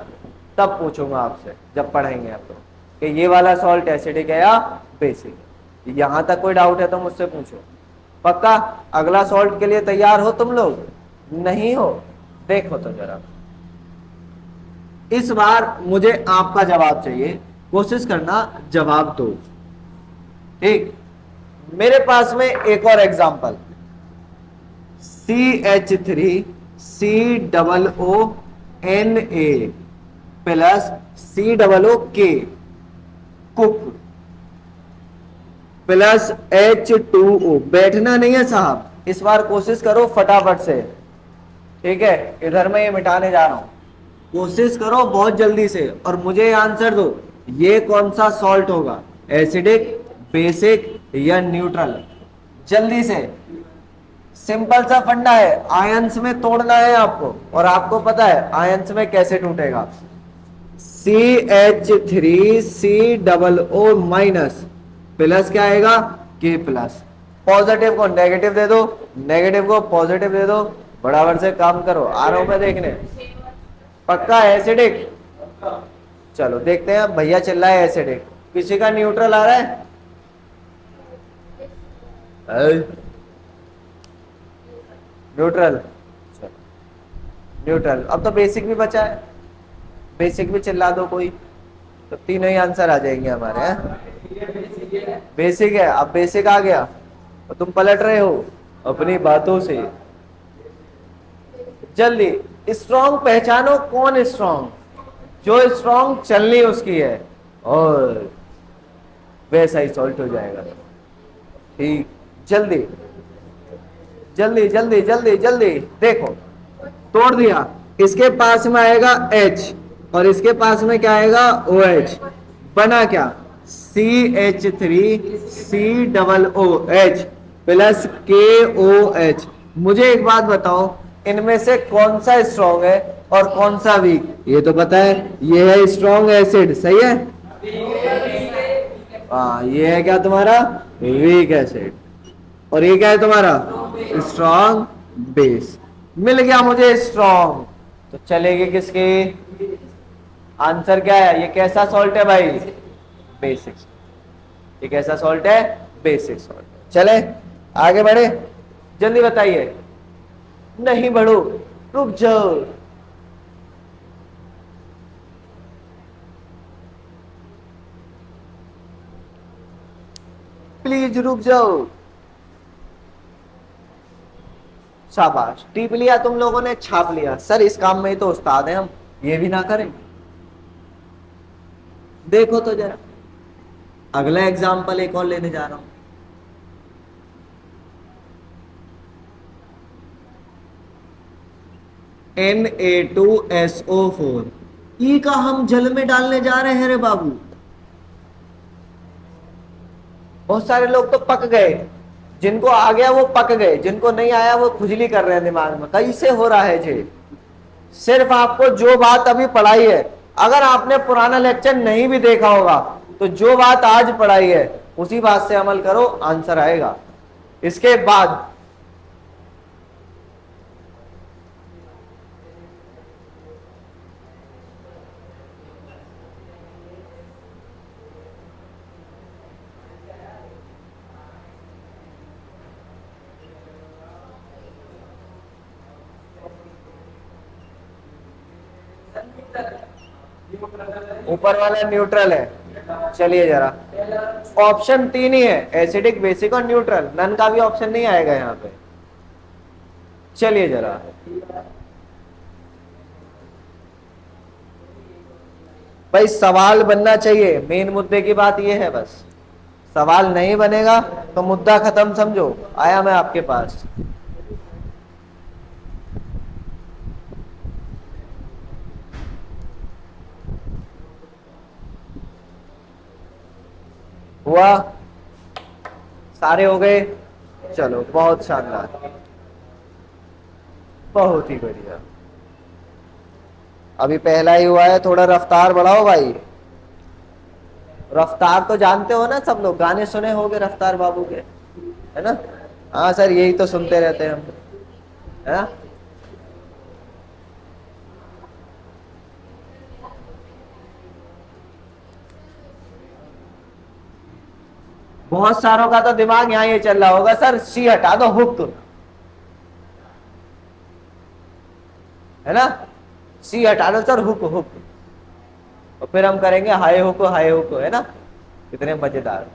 तब पूछूंगा आपसे, जब पढ़ेंगे आप लोग, कि ये वाला सॉल्ट एसिडिक है या बेसिक है। यहां तक कोई डाउट है तो मुझसे पूछो। पक्का? अगला सॉल्ट के लिए तैयार हो तुम लोग? नहीं हो? देखो तो जरा, इस बार मुझे आपका जवाब चाहिए, कोशिश करना जवाब दो। ठीक, मेरे पास में एक और example, CH3COO Na plus COO cook plus H2O। बैठना नहीं है साहब, इस बार कोशिश करो फटाफट से। ठीक है, इधर मैं ये मिटाने जा रहा हूं, कोशिश करो बहुत जल्दी से और मुझे आंसर दो, ये कौन सा सॉल्ट होगा? एसिडिक, बेसिक या न्यूट्रल? जल्दी से, सिंपल सा फंडा है, आयंस में तोड़ना है आपको, और आपको पता है आयंस में कैसे टूटेगा। CH3COO माइनस प्लस क्या आएगा? K plus. पॉजिटिव को नेगेटिव दे दो, नेगेटिव को पॉजिटिव दे दो, बराबर से काम करो। आ रहा हूं मैं देखने। पक्का एसिडिक? चलो देखते हैं, भैया चिल्लाए एसिडिक, किसी का न्यूट्रल आ रहा है? न्यूट्रल, चलो न्यूट्रल। अब तो बेसिक भी बचा है, बेसिक भी चिल्ला दो कोई, तो तीनों ही आंसर आ जाएंगे हमारे। हैं? बेसिक है। अब बेसिक आ गया और तुम पलट रहे हो अपनी बातों से। जल्दी, स्ट्रॉन्ग पहचानो, कौन स्ट्रॉन्ग? जो स्ट्रॉन्ग चलनी उसकी है, और वैसा ही सॉल्ट हो जाएगा। ठीक, जल्दी जल्दी जल्दी जल्दी जल्दी, देखो तोड़ दिया। इसके पास में आएगा H और इसके पास में क्या आएगा? OH। बना क्या? CH3COOH plus KOH। मुझे एक बात बताओ, इनमें से कौन सा स्ट्रॉन्ग है और कौन सा वीक? ये तो पता है, ये है स्ट्रॉन्ग एसिड, सही है? हाँ, ये है क्या तुम्हारा? Weak acid. और ये क्या है तुम्हारा? Strong base. मिल गया मुझे स्ट्रॉन्ग, तो चलेगी किसकी? आंसर क्या है? ये कैसा सॉल्ट है भाई? बेसिक। ये कैसा सॉल्ट है? Basic salt. चले आगे बढ़े, जल्दी बताइए। नहीं बढ़ो, रुक जाओ। प्लीज रुक जाओ। शाबाश, टीप लिया तुम लोगों ने, छाप लिया। सर इस काम में ही तो उस्ताद हैं हम, ये भी ना करें। देखो तो जरा, अगला एग्जाम्पल एक और लेने जा रहा हूं। Na2SO4 ई का हम जल में डालने जा रहे हैं रे बाबू। बहुत सारे लोग तो पक गए, जिनको आ गया वो पक गए, जिनको नहीं आया वो खुजली कर रहे हैं दिमाग में, कैसे हो रहा है जी। सिर्फ आपको जो बात अभी पढ़ाई है, अगर आपने पुराना लेक्चर नहीं भी देखा होगा, तो जो बात आज पढ़ाई है उसी बात से अमल करो, आंसर आएगा। इसके बाद ऊपर वाला न्यूट्रल है। चलिए जरा, ऑप्शन 3 ही है, एसिडिक, बेसिक और न्यूट्रल, नन का भी ऑप्शन नहीं आएगा यहाँ पे। चलिए जरा, भाई सवाल बनना चाहिए, मेन मुद्दे की बात यह है बस। सवाल नहीं बनेगा तो मुद्दा खत्म समझो, आया मैं आपके पास। हुआ? सारे हो गए? चलो बहुत शानदार, बहुत ही बढ़िया। अभी पहला ही हुआ है, थोड़ा रफ्तार बढ़ाओ भाई। रफ्तार तो जानते हो ना सब लोग, गाने सुने होंगे रफ्तार बाबू के, है ना? हाँ सर, यही तो सुनते रहते हैं हम, है ना? बहुत सारों का तो दिमाग यहाँ ये चल रहा होगा, सर सी हटा दो, हुक, है ना? सी हटा दो सर, हुक हुक, और फिर हम करेंगे हाय हुक, है ना? कितने मजेदार।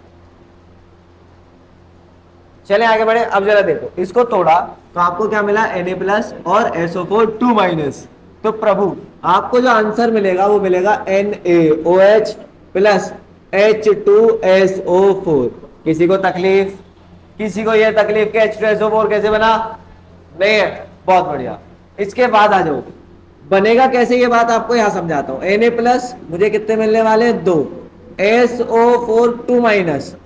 चले आगे बढ़े। अब जरा देखो, इसको तोड़ा तो आपको क्या मिला, Na+ और SO4 2-। तो प्रभु आपको जो आंसर मिलेगा वो मिलेगा NaOH प्लस H2SO4। किसी को तकलीफ? किसी को ये तकलीफ के H2SO4 कैसे बना? नहीं है, बहुत बढ़िया। इसके बाद आ जाओ, बनेगा कैसे ये बात आपको यहां समझाता हूं। Na+ मुझे कितने मिलने वाले, 2, SO4 2-,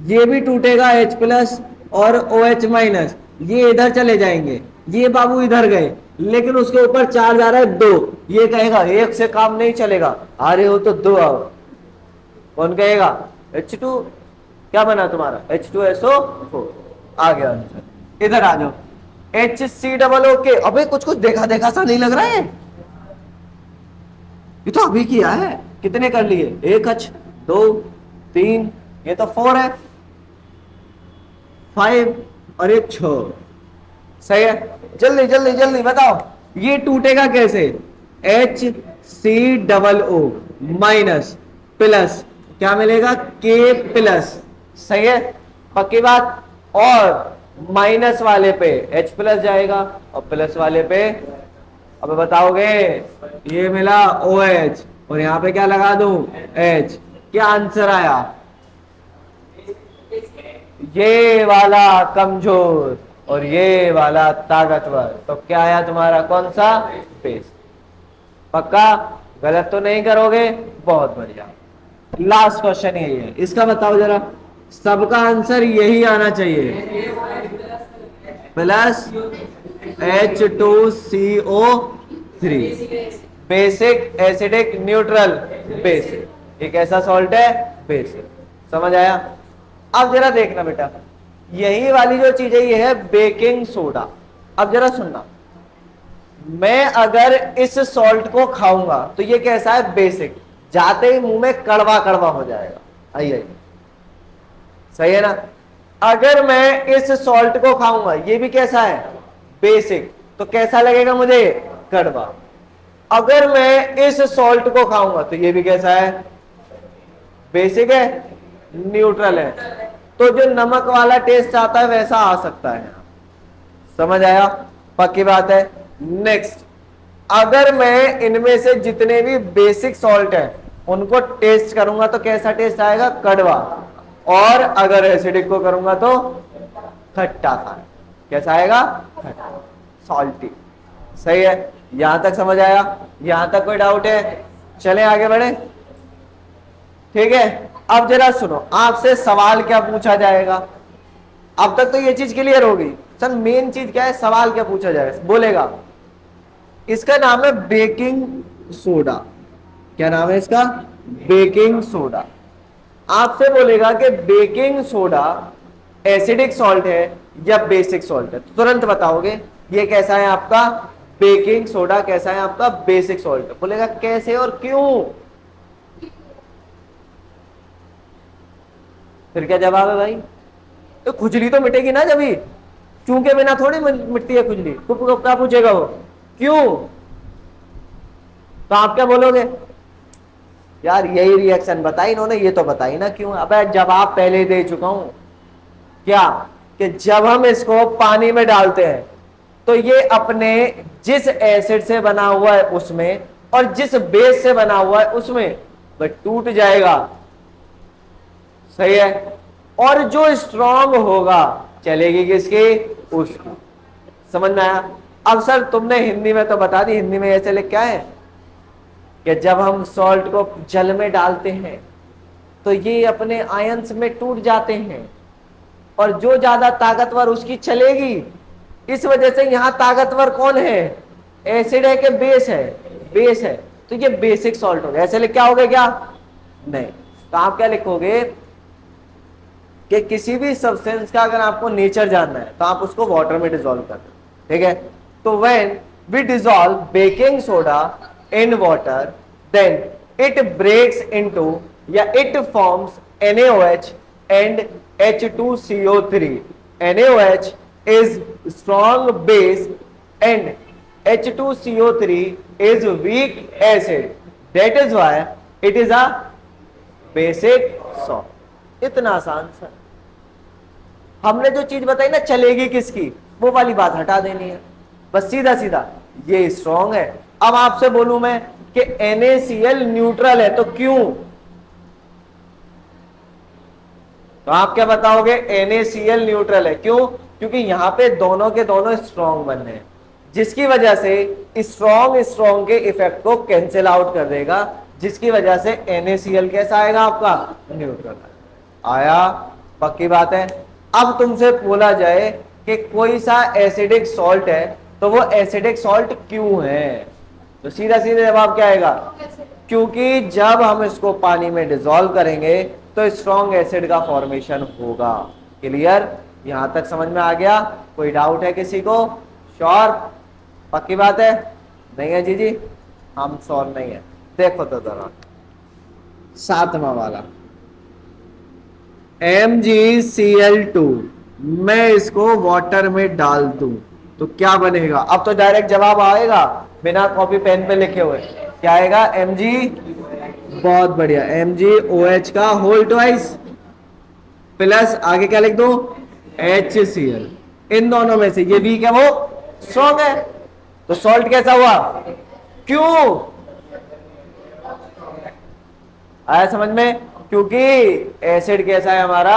ये भी टूटेगा H+ और OH-, ये इधर चले जाएंगे, ये बाबू इधर गए, लेकिन उसके ऊपर चार्ज आ रहा है 2। ये कहेगा एक से काम नहीं चलेगा, आ रहे हो तो 2 आओ। कौन कहेगा? H2, क्या बना तुम्हारा? H2SO4 आ गया आंसर। इधर आ जाओ, HCOO। अबे कुछ कुछ देखा देखा सा नहीं लग रहा है? ये तो अभी किया है। कितने कर लिए? 1 H, 2, 3, ये तो 4 है, 5 और एक 6। सही है? जल्दी जल्दी जल्दी बताओ, ये टूटेगा कैसे? HCOO माइनस प्लस क्या मिलेगा? K+। सही है, पक्की बात। और माइनस वाले पे H+ जाएगा और प्लस वाले पे, अब बताओगे, ये मिला OH और यहां पे क्या लगा दूं? H। क्या आंसर आया? ये वाला कमजोर और ये वाला ताकतवर। तो क्या आया तुम्हारा? कौन सा? बेस। पक्का? गलत तो नहीं करोगे? बहुत बढ़िया। लास्ट क्वेश्चन यही है, इसका बताओ जरा, सबका आंसर यही आना चाहिए, plus H2CO3। Basic, acidic, neutral, basic. एक ऐसा सॉल्ट है बेसिक। समझ आया? अब जरा देखना बेटा, यही वाली जो चीज है ये है बेकिंग सोडा। अब जरा सुनना, मैं अगर इस सॉल्ट को खाऊंगा तो ये कैसा है? बेसिक। जाते ही मुंह में कड़वा कड़वा हो जाएगा। आइए, सही है ना? अगर मैं इस सॉल्ट को खाऊंगा, ये भी कैसा है? बेसिक। तो कैसा लगेगा मुझे? कड़वा। अगर मैं इस सॉल्ट को खाऊंगा तो ये भी कैसा है? बेसिक है, न्यूट्रल है। तो जो नमक वाला टेस्ट आता है वैसा आ सकता है। समझ आया? पक्की बात है। नेक्स्ट, अगर मैं इनमें से जितने भी बेसिक सॉल्ट है उनको टेस्ट करूंगा तो कैसा टेस्ट आएगा? कड़वा। और अगर एसिडिक को करूंगा तो खट्टा सा। कैसा आएगा? खट्टा, सॉल्टी। सही है? यहां तक समझ आया? यहां तक कोई डाउट है? चलें आगे बढ़े। ठीक है, अब जरा सुनो, आपसे सवाल क्या पूछा जाएगा। अब तक तो ये चीज क्लियर होगी। सर मेन चीज क्या है? सवाल क्या पूछा जाएगा? बोलेगा इसका नाम है बेकिंग सोडा। क्या नाम है इसका? Baking soda. आपसे बोलेगा कि बेकिंग सोडा एसिडिक सॉल्ट है या बेसिक सॉल्ट है, तो तुरंत बताओगे ये कैसा है आपका? Baking soda. कैसा है आपका? Basic salt. बोलेगा कैसे और क्यों? फिर क्या जवाब है भाई? तो खुजली तो मिटेगी ना, जब चूंकि बिना थोड़ी मिटती है खुजली। क्या पूछेगा वो? क्यों? तो आप क्या बोलोगे, यार यही रिएक्शन बताई इन्होंने, ये तो बताई ना क्यों। अबे जवाब पहले ही दे चुका हूं, क्या, कि जब हम इसको पानी में डालते हैं तो ये अपने जिस एसिड से बना हुआ है उसमें और जिस बेस से बना हुआ है उसमें वह टूट जाएगा, सही है। और जो स्ट्रांग होगा चलेगी किसकी, उसकी। समझ में आया। अब सर तुमने हिंदी में तो बता दी, हिंदी में ऐसे लिख क्या है कि जब हम सॉल्ट को जल में डालते हैं तो ये अपने आयंस में टूट जाते हैं और जो ज्यादा ताकतवर उसकी चलेगी। इस वजह से यहां ताकतवर कौन है, एसिड है कि बेस है, बेस है, तो ये बेसिक सॉल्ट हो गया। ऐसे लिख क्या हो गया, क्या नहीं, तो आप क्या लिखोगे कि किसी भी सब्सटेंस का अगर आपको नेचर जानना है तो आप उसको वाटर में डिसॉल्व कर दो, ठीक है। तो when we dissolve baking soda in water then it breaks into या it forms NaOH and H2CO3. NaOH is strong base and H2CO3 is weak acid. That is why it is a basic salt. इतना आसान sir. हमने जो चीज बताई ना चलेगी किसकी, वो वाली बात हटा देनी है, बस सीधा सीधा ये स्ट्रॉन्ग है। अब आपसे बोलूं मैं कि NaCl न्यूट्रल है तो क्यों, तो आप क्या बताओगे, NaCl न्यूट्रल है क्यों, क्योंकि यहां पे दोनों के दोनों स्ट्रॉन्ग बने हैं, जिसकी वजह से स्ट्रॉन्ग के इफेक्ट को कैंसिल आउट कर देगा, जिसकी वजह से NaCl कैसा आएगा आपका, न्यूट्रल आया। पक्की बात है। अब तुमसे बोला जाए कि कोई सा एसिडिक सॉल्ट है तो वो एसिडिक सॉल्ट क्यों है, तो सीधा सीधा जवाब क्या आएगा, क्योंकि जब हम इसको पानी में डिसॉल्व करेंगे तो स्ट्रॉन्ग एसिड का फॉर्मेशन होगा। क्लियर, यहां तक समझ में आ गया, कोई डाउट है किसी को, श्योर, पक्की बात है, नहीं है जी हम श्योर नहीं है। देखो तो जरा 7वां वाला MgCl2, मैं इसको वाटर में डाल दूं तो क्या बनेगा। अब तो डायरेक्ट जवाब आएगा बिना कॉपी पेन पे लिखे हुए, क्या आएगा, Mg, बहुत बढ़िया, MgOH का होल ट्वाइस प्लस आगे क्या लिख दो, HCl। इन दोनों में से ये वीक है वो स्ट्रॉन्ग है, तो सॉल्ट कैसा हुआ, क्यों, आया समझ में, क्योंकि एसिड कैसा है हमारा,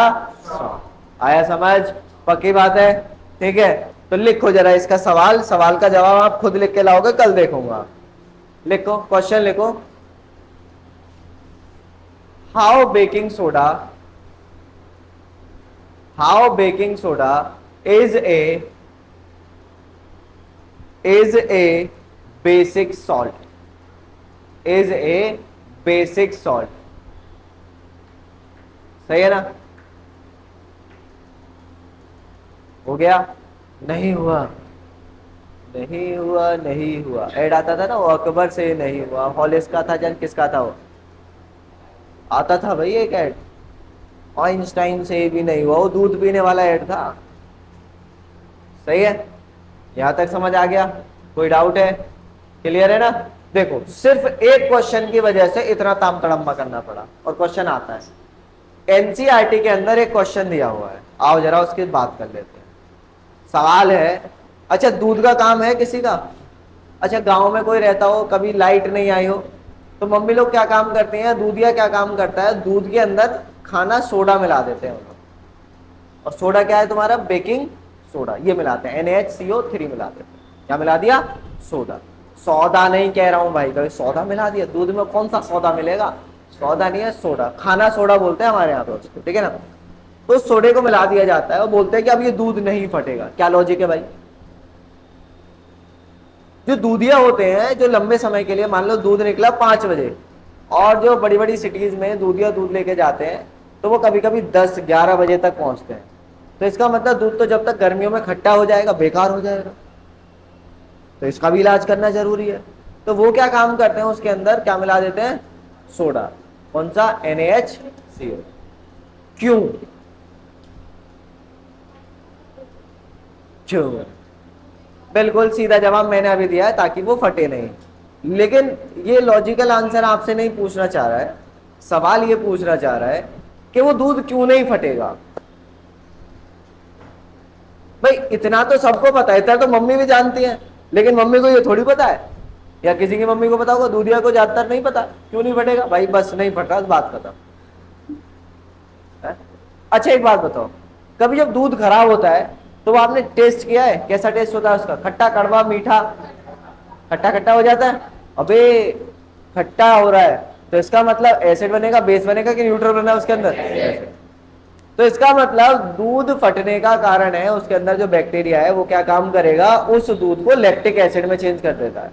आया समझ, पक्की बात है, ठीक है। तो लिखो जरा इसका सवाल, सवाल का जवाब आप खुद लिख के लाओगे, कल देखूंगा। लिखो क्वेश्चन लिखो, how baking soda is a basic salt, सही है ना, हो गया, नहीं हुआ, ऐड आता था ना वो अकबर से नहीं हुआ, हॉलिस का था, जन किसका था वो आता था भाई एक ऐड, आइंस्टाइन से भी नहीं हुआ, वो दूध पीने वाला ऐड था, सही है। यहां तक समझ आ गया, कोई डाउट है, क्लियर है ना। देखो सिर्फ एक क्वेश्चन की वजह से इतना ताम तड़म्मा करना पड़ा, और क्वेश्चन आता है NCERT के अंदर, एक क्वेश्चन दिया हुआ है, आओ जरा उसकी बात कर लेते हैं। सवाल है, अच्छा दूध का काम है किसी का, अच्छा गांव में कोई रहता हो, कभी लाइट नहीं आई हो, तो मम्मी लोग क्या काम करते हैं, दूधिया क्या काम करता है, दूध के अंदर खाना सोडा मिला देते हैं, और सोडा क्या है तुम्हारा, बेकिंग सोडा, ये मिलाते हैं, NaHCO3 मिलाते हैं, क्या मिला दिया, सोडा। सौदा नहीं कह रहा हूं भाई, कभी सौदा मिला दिया दूध में, कौन सा सौदा मिलेगा, सौदा नहीं है, सोडा, खाना सोडा बोलते हैं हमारे यहाँ पे उसको, ठीक है ना। तो सोडे को मिला दिया जाता है और बोलते हैं कि अब ये दूध नहीं फटेगा, क्या लॉजिक है भाई। जो दूधिया होते हैं, जो लंबे समय के लिए, मान लो दूध निकला 5 बजे, और जो बड़ी बड़ी सिटीज में दूधिया दूध लेके जाते हैं तो वो कभी कभी 10-11 बजे तक पहुंचते हैं, तो इसका मतलब दूध तो जब तक गर्मियों में खट्टा हो जाएगा बेकार हो जाएगा, तो इसका भी इलाज करना जरूरी है। तो वो क्या काम करते हैं, उसके अंदर क्या मिला देते हैं, सोडा, कौन सा, NaHCO, क्यों, बिल्कुल सीधा जवाब मैंने अभी दिया है, ताकि वो फटे नहीं, लेकिन ये लॉजिकल आंसर आपसे नहीं पूछना चाह रहा है, सवाल ये पूछना चाह रहा है कि वो दूध क्यों नहीं फटेगा। भाई इतना तो सबको पता है, इतना तो मम्मी भी जानती है, लेकिन मम्मी को ये थोड़ी पता है, या किसी की मम्मी को पता होगा, दूधिया को ज्यादातर नहीं पता क्यों नहीं फटेगा। भाई बस नहीं फट रहा, बात खत्म। अच्छा एक बात बताओ, कभी जब दूध खराब होता है तो वो आपने टेस्ट किया है, कैसा टेस्ट होता है उसका? खट्टा, कड़वा, मीठा? खट्टा खट्टा हो जाता है। अबे खट्टा हो रहा है तो इसका मतलब एसिड बनेगा, बेस बनेगा कि न्यूट्रल बना उसके अंदर? तो इसका मतलब दूध फटने का कारण है उसके अंदर जो बैक्टीरिया है वो क्या काम करेगा, उस दूध को लैक्टिक एसिड में चेंज कर देता है।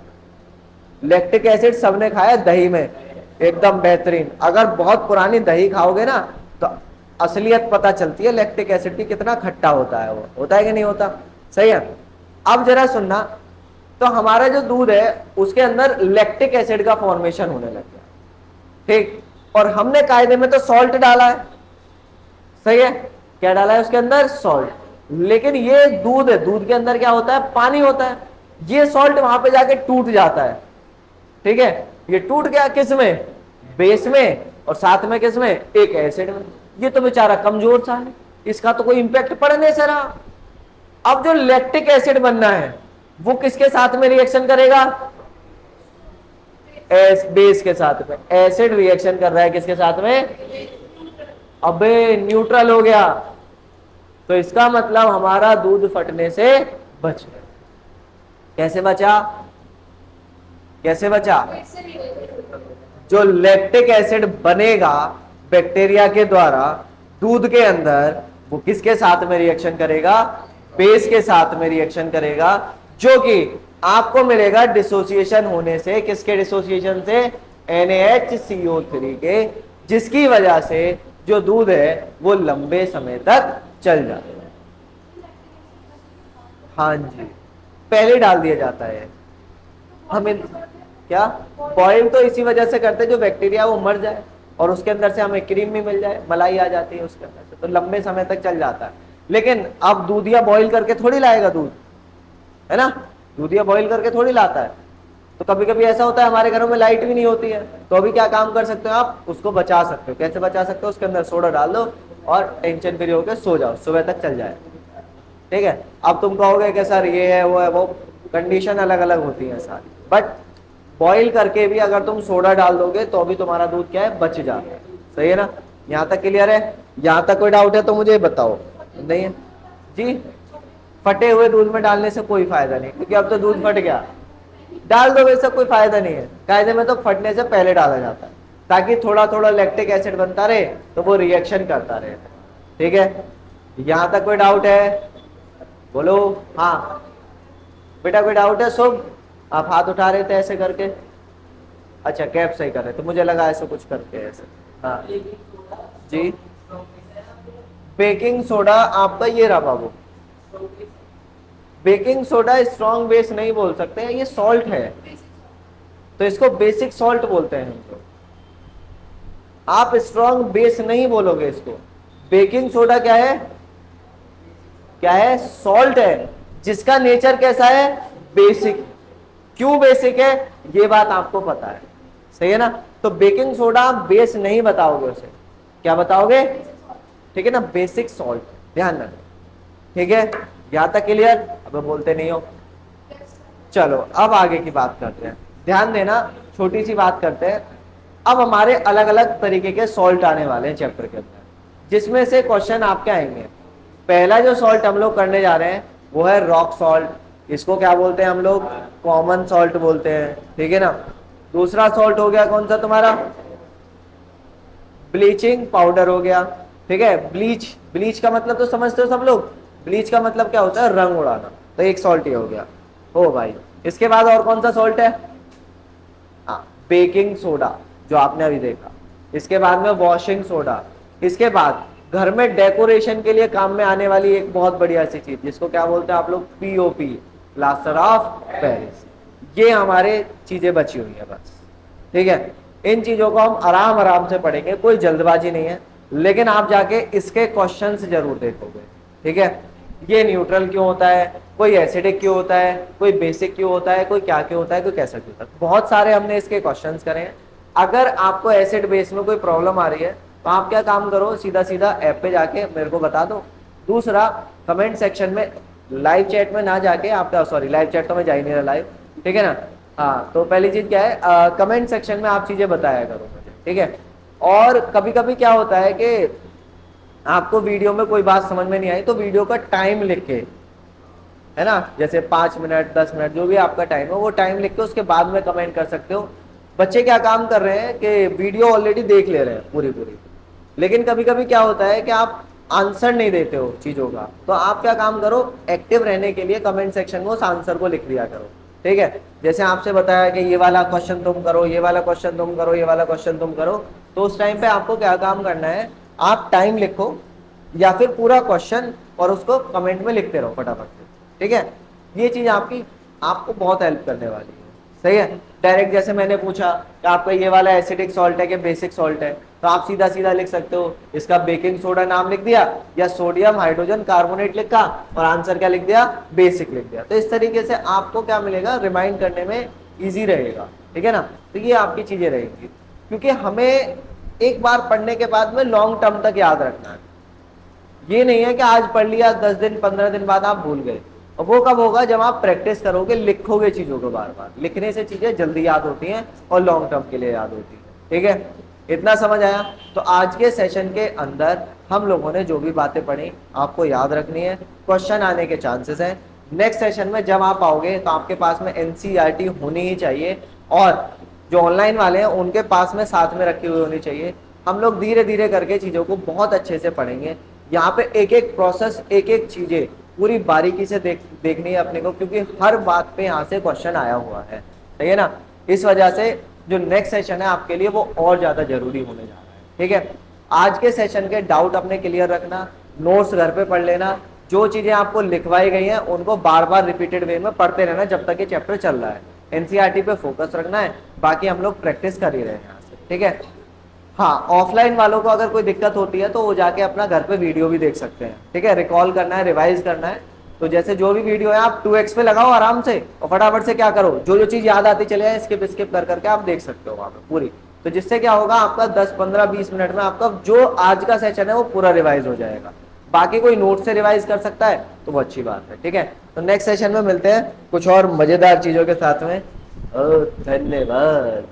लैक्टिक एसिड सबने खाया दही में, एकदम बेहतरीन। अगर बहुत पुरानी दही खाओगे ना तो असलियत पता चलती है लैक्टिक एसिड की, कितना खट्टा होता है वो, होता है कि नहीं होता? सही है। अब जरा सुनना, तो हमारा जो दूध है उसके अंदर लैक्टिक एसिड का फॉर्मेशन होने लग गया, ठीक, और हमने कायदे में तो सॉल्ट डाला है, सही है, क्या डाला है उसके अंदर? सॉल्ट। लेकिन ये दूध है, दूध के अंदर क्या होता है? पानी होता है। ये सॉल्ट वहां पे जाके टूट जाता है, ठीक है, ये टूट गया किस में? बेस में, और साथ में किस में? एक एसिड में। ये तो बेचारा कमजोर सा है, इसका तो कोई इंपैक्ट पड़ नहीं से रहा। अब जो लैक्टिक एसिड बनना है वो किसके साथ में रिएक्शन करेगा? बेस के साथ में। एसिड रिएक्शन कर रहा है किसके साथ में? अबे न्यूट्रल हो गया, तो इसका मतलब हमारा दूध फटने से बच गया। कैसे बचा? कैसे बचा? जो लैक्टिक एसिड बनेगा बैक्टीरिया के द्वारा दूध के अंदर, वो किसके साथ में रिएक्शन करेगा? बेस के साथ में रिएक्शन करेगा, जो कि आपको मिलेगा डिसोसिएशन होने से। किसके डिसोसिएशन से? NaHCO3 के, जिसकी वजह से जो दूध है वो लंबे समय तक चल जाता है। हाँ जी, पहले डाल दिया जाता है। हमें क्या बॉयल तो इसी वजह से करते हैं जो बैक्टीरिया वो मर जाए और उसके अंदर से हमें क्रीम भी मिल जाए, मलाई आ जाती है उसके अंदर से, तो लंबे समय तक चल जाता है। लेकिन अब दूधिया बॉईल करके थोड़ी लाएगा दूध, है ना, दूधिया बॉईल करके थोड़ी लाता है। तो कभी कभी ऐसा होता है हमारे घरों में लाइट भी नहीं होती है, तो अभी क्या काम कर सकते हो आप? उसको बचा सकते हो। कैसे बचा सकते हो? उसके अंदर सोडा डाल दो और टेंशन फ्री होकर सो जाओ, सुबह तक चल जाए, ठीक है। अब तुम कहोगे कि सर ये है वो है, वो कंडीशन अलग अलग होती है सारी, बट बॉईल करके भी अगर तुम सोडा डाल दोगे तो भी तुम्हारा दूध क्या है? बच जाता है। सही है ना? यहाँ तक क्लियर है? यहाँ तक कोई डाउट है तो मुझे बताओ। नहीं है जी? फटे हुए दूध में डालने से कोई फायदा नहीं, क्योंकि अब तो दूध फट गया, डाल दो वैसा कोई फायदा नहीं है। कायदे में तो फटने से पहले डाला जाता है ताकि थोड़ा थोड़ा लैक्टिक एसिड बनता रहे तो वो रिएक्शन करता रहे, ठीक है। यहाँ तक कोई डाउट है? बोलो। हाँ बेटा कोई डाउट है? शुभ आप हाथ उठा रहे थे ऐसे करके, अच्छा कैप सही कर रहे तो मुझे लगा ऐसे कुछ करके ऐसे। हाँ जी, बेकिंग सोडा आपका ये रहा बाबू। बेकिंग सोडा स्ट्रॉन्ग बेस नहीं बोल सकते हैं, ये सॉल्ट है तो इसको बेसिक सॉल्ट बोलते हैं हम लोग। आप स्ट्रॉन्ग बेस नहीं बोलोगे इसको। बेकिंग सोडा क्या है? क्या है? सॉल्ट है जिसका नेचर कैसा है? बेसिक। क्यों बेसिक है ये बात आपको पता है, सही है ना। तो बेकिंग सोडा बेस नहीं बताओगे उसे, क्या बताओगे? ठीक है ना, बेसिक सॉल्ट, ध्यान रखो, ठीक है। यहां तक क्लियर? अब बोलते नहीं हो। चलो अब आगे की बात करते हैं, ध्यान देना, छोटी सी बात करते हैं। अब हमारे अलग अलग तरीके के सॉल्ट आने वाले हैं चैप्टर के अंदर, जिसमें से क्वेश्चन आपके आएंगे। पहला जो सॉल्ट हम लोग करने जा रहे हैं वो है रॉक सॉल्ट, इसको क्या बोलते हैं हम लोग? कॉमन सॉल्ट बोलते हैं, ठीक है ना। दूसरा सॉल्ट हो गया कौन सा तुम्हारा? ब्लीचिंग पाउडर हो गया, ठीक है। ब्लीच, ब्लीच का मतलब तो समझते हो सब लोग, ब्लीच का मतलब क्या होता है? रंग उड़ाना, तो एक सॉल्ट ये हो गया। ओ भाई, इसके बाद और कौन सा सॉल्ट है? हाँ, बेकिंग सोडा जो आपने अभी देखा। इसके बाद में वॉशिंग सोडा। इसके बाद घर में डेकोरेशन के लिए काम में आने वाली एक बहुत बढ़िया सी चीज जिसको क्या बोलते हैं आप लोग? POP, plaster of Paris. ये हमारे चीजें बची हुई है बस, ठीक है। इन चीजों को हम आराम आराम से पढ़ेंगे, कोई जल्दबाजी नहीं है, लेकिन आप जाके इसके क्वेश्चंस जरूर देखोगे, ठीक है। ये न्यूट्रल क्यों होता है, कोई एसिडिक क्यों होता है, कोई बेसिक क्यों होता है, कोई क्या क्यों होता है, कोई कैसा क्यों होता है। बहुत सारे हमने इसके क्वेश्चंस करे हैं। अगर आपको एसिड बेस में कोई प्रॉब्लम आ रही है तो आप क्या काम करो, सीधा सीधा ऐप पे जाके मेरे को बता दो। दूसरा, कमेंट सेक्शन में, लाइव चैट में ना जाके आपका, सॉरी लाइव चैट तो मैं जा ही नहीं रहा लाइव, ठीक है ना। हाँ, तो पहली चीज क्या है, कमेंट सेक्शन में आप चीजें बताया करो मुझे, ठीक है। और कभी कभी क्या होता है कि आपको वीडियो में कोई बात समझ में नहीं आई तो वीडियो का टाइम लिख के, है ना, जैसे 5 मिनट 10 मिनट जो भी आपका टाइम है वो टाइम लिख के उसके बाद में कमेंट कर सकते हो। बच्चे क्या काम कर रहे हैं कि वीडियो ऑलरेडी देख ले रहे हैं पूरी पूरी, लेकिन कभी कभी क्या होता है कि आप आंसर नहीं देते हो चीजों का, तो आप क्या काम करो, एक्टिव रहने के लिए कमेंट सेक्शन में उस आंसर को लिख दिया करो, ठीक है। जैसे आपसे बताया कि ये वाला क्वेश्चन तुम करो, ये वाला क्वेश्चन तुम करो, ये वाला क्वेश्चन तुम करो, तो उस टाइम पे आपको क्या काम करना है, आप टाइम लिखो या फिर पूरा क्वेश्चन और उसको कमेंट में लिखते रहो फटाफट से, ठीक है। ये चीज आपकी आपको बहुत हेल्प करने वाली है, सही है। डायरेक्ट जैसे मैंने पूछा कि आपका ये वाला एसिडिक सॉल्ट है कि बेसिक सॉल्ट है, तो आप सीधा सीधा लिख सकते हो, इसका बेकिंग सोडा नाम लिख दिया या सोडियम हाइड्रोजन कार्बोनेट लिखा और आंसर क्या लिख दिया, बेसिक लिख दिया। तो इस तरीके से आपको क्या मिलेगा, रिमाइंड करने में इजी रहेगा, ठीक है ना। तो ये आपकी चीजें रहेंगी, क्योंकि हमें एक बार पढ़ने के बाद में लॉन्ग टर्म तक याद रखना है। ये नहीं है कि आज पढ़ लिया 10 दिन 15 दिन बाद आप भूल गए, और वो कब होगा, जब आप प्रैक्टिस करोगे, लिखोगे चीजों को बार बार। लिखने से चीजें जल्दी याद होती हैं और लॉन्ग टर्म के लिए याद होती है, ठीक है। इतना समझ आया। तो आज के सेशन के अंदर हम लोगों ने जो भी बातें पढ़ी आपको याद रखनी है, क्वेश्चन आने के चांसेस हैं। नेक्स्ट सेशन में जब आप आओगे तो आपके पास में एनसीईआरटी होनी ही चाहिए, और जो ऑनलाइन वाले हैं उनके पास में साथ में रखी हुई होनी चाहिए। हम लोग धीरे धीरे करके चीजों को बहुत अच्छे से पढ़ेंगे। यहाँ पे एक एक प्रोसेस, एक एक चीजें पूरी बारीकी से देखनी है अपने को, क्योंकि हर बात पे यहाँ से क्वेश्चन आया हुआ है, सही है ना। इस वजह से जो नेक्स्ट सेशन है आपके लिए वो और ज्यादा जरूरी होने जा रहा है, ठीक है। आज के सेशन के डाउट अपने क्लियर रखना, नोट्स घर पे पढ़ लेना, जो चीजें आपको लिखवाई गई हैं उनको बार बार रिपीटेड वे में पढ़ते रहना जब तक ये चैप्टर चल रहा है। एनसीईआरटी पे फोकस रखना है, बाकी हम लोग प्रैक्टिस कर ही रहे हैं यहाँ से, ठीक है। हाँ, ऑफलाइन वालों को अगर कोई दिक्कत होती है तो वो जाके अपना घर पे वीडियो भी देख सकते हैं, ठीक है। रिकॉल करना है, रिवाइज करना है, तो जैसे जो भी वीडियो है आप 2x पे लगाओ आराम से, और फटाफट से क्या करो, जो जो चीज याद आती चले जाए स्किप स्किप कर करके आप देख सकते हो वहां पे पूरी। तो जिससे क्या होगा, आपका 10 15 20 मिनट में आपका जो आज का सेशन है वो पूरा रिवाइज हो जाएगा। बाकी कोई नोट से रिवाइज कर सकता है तो वो अच्छी बात है, ठीक है। तो नेक्स्ट सेशन में मिलते हैं कुछ और मजेदार चीजों के साथ में। धन्यवाद।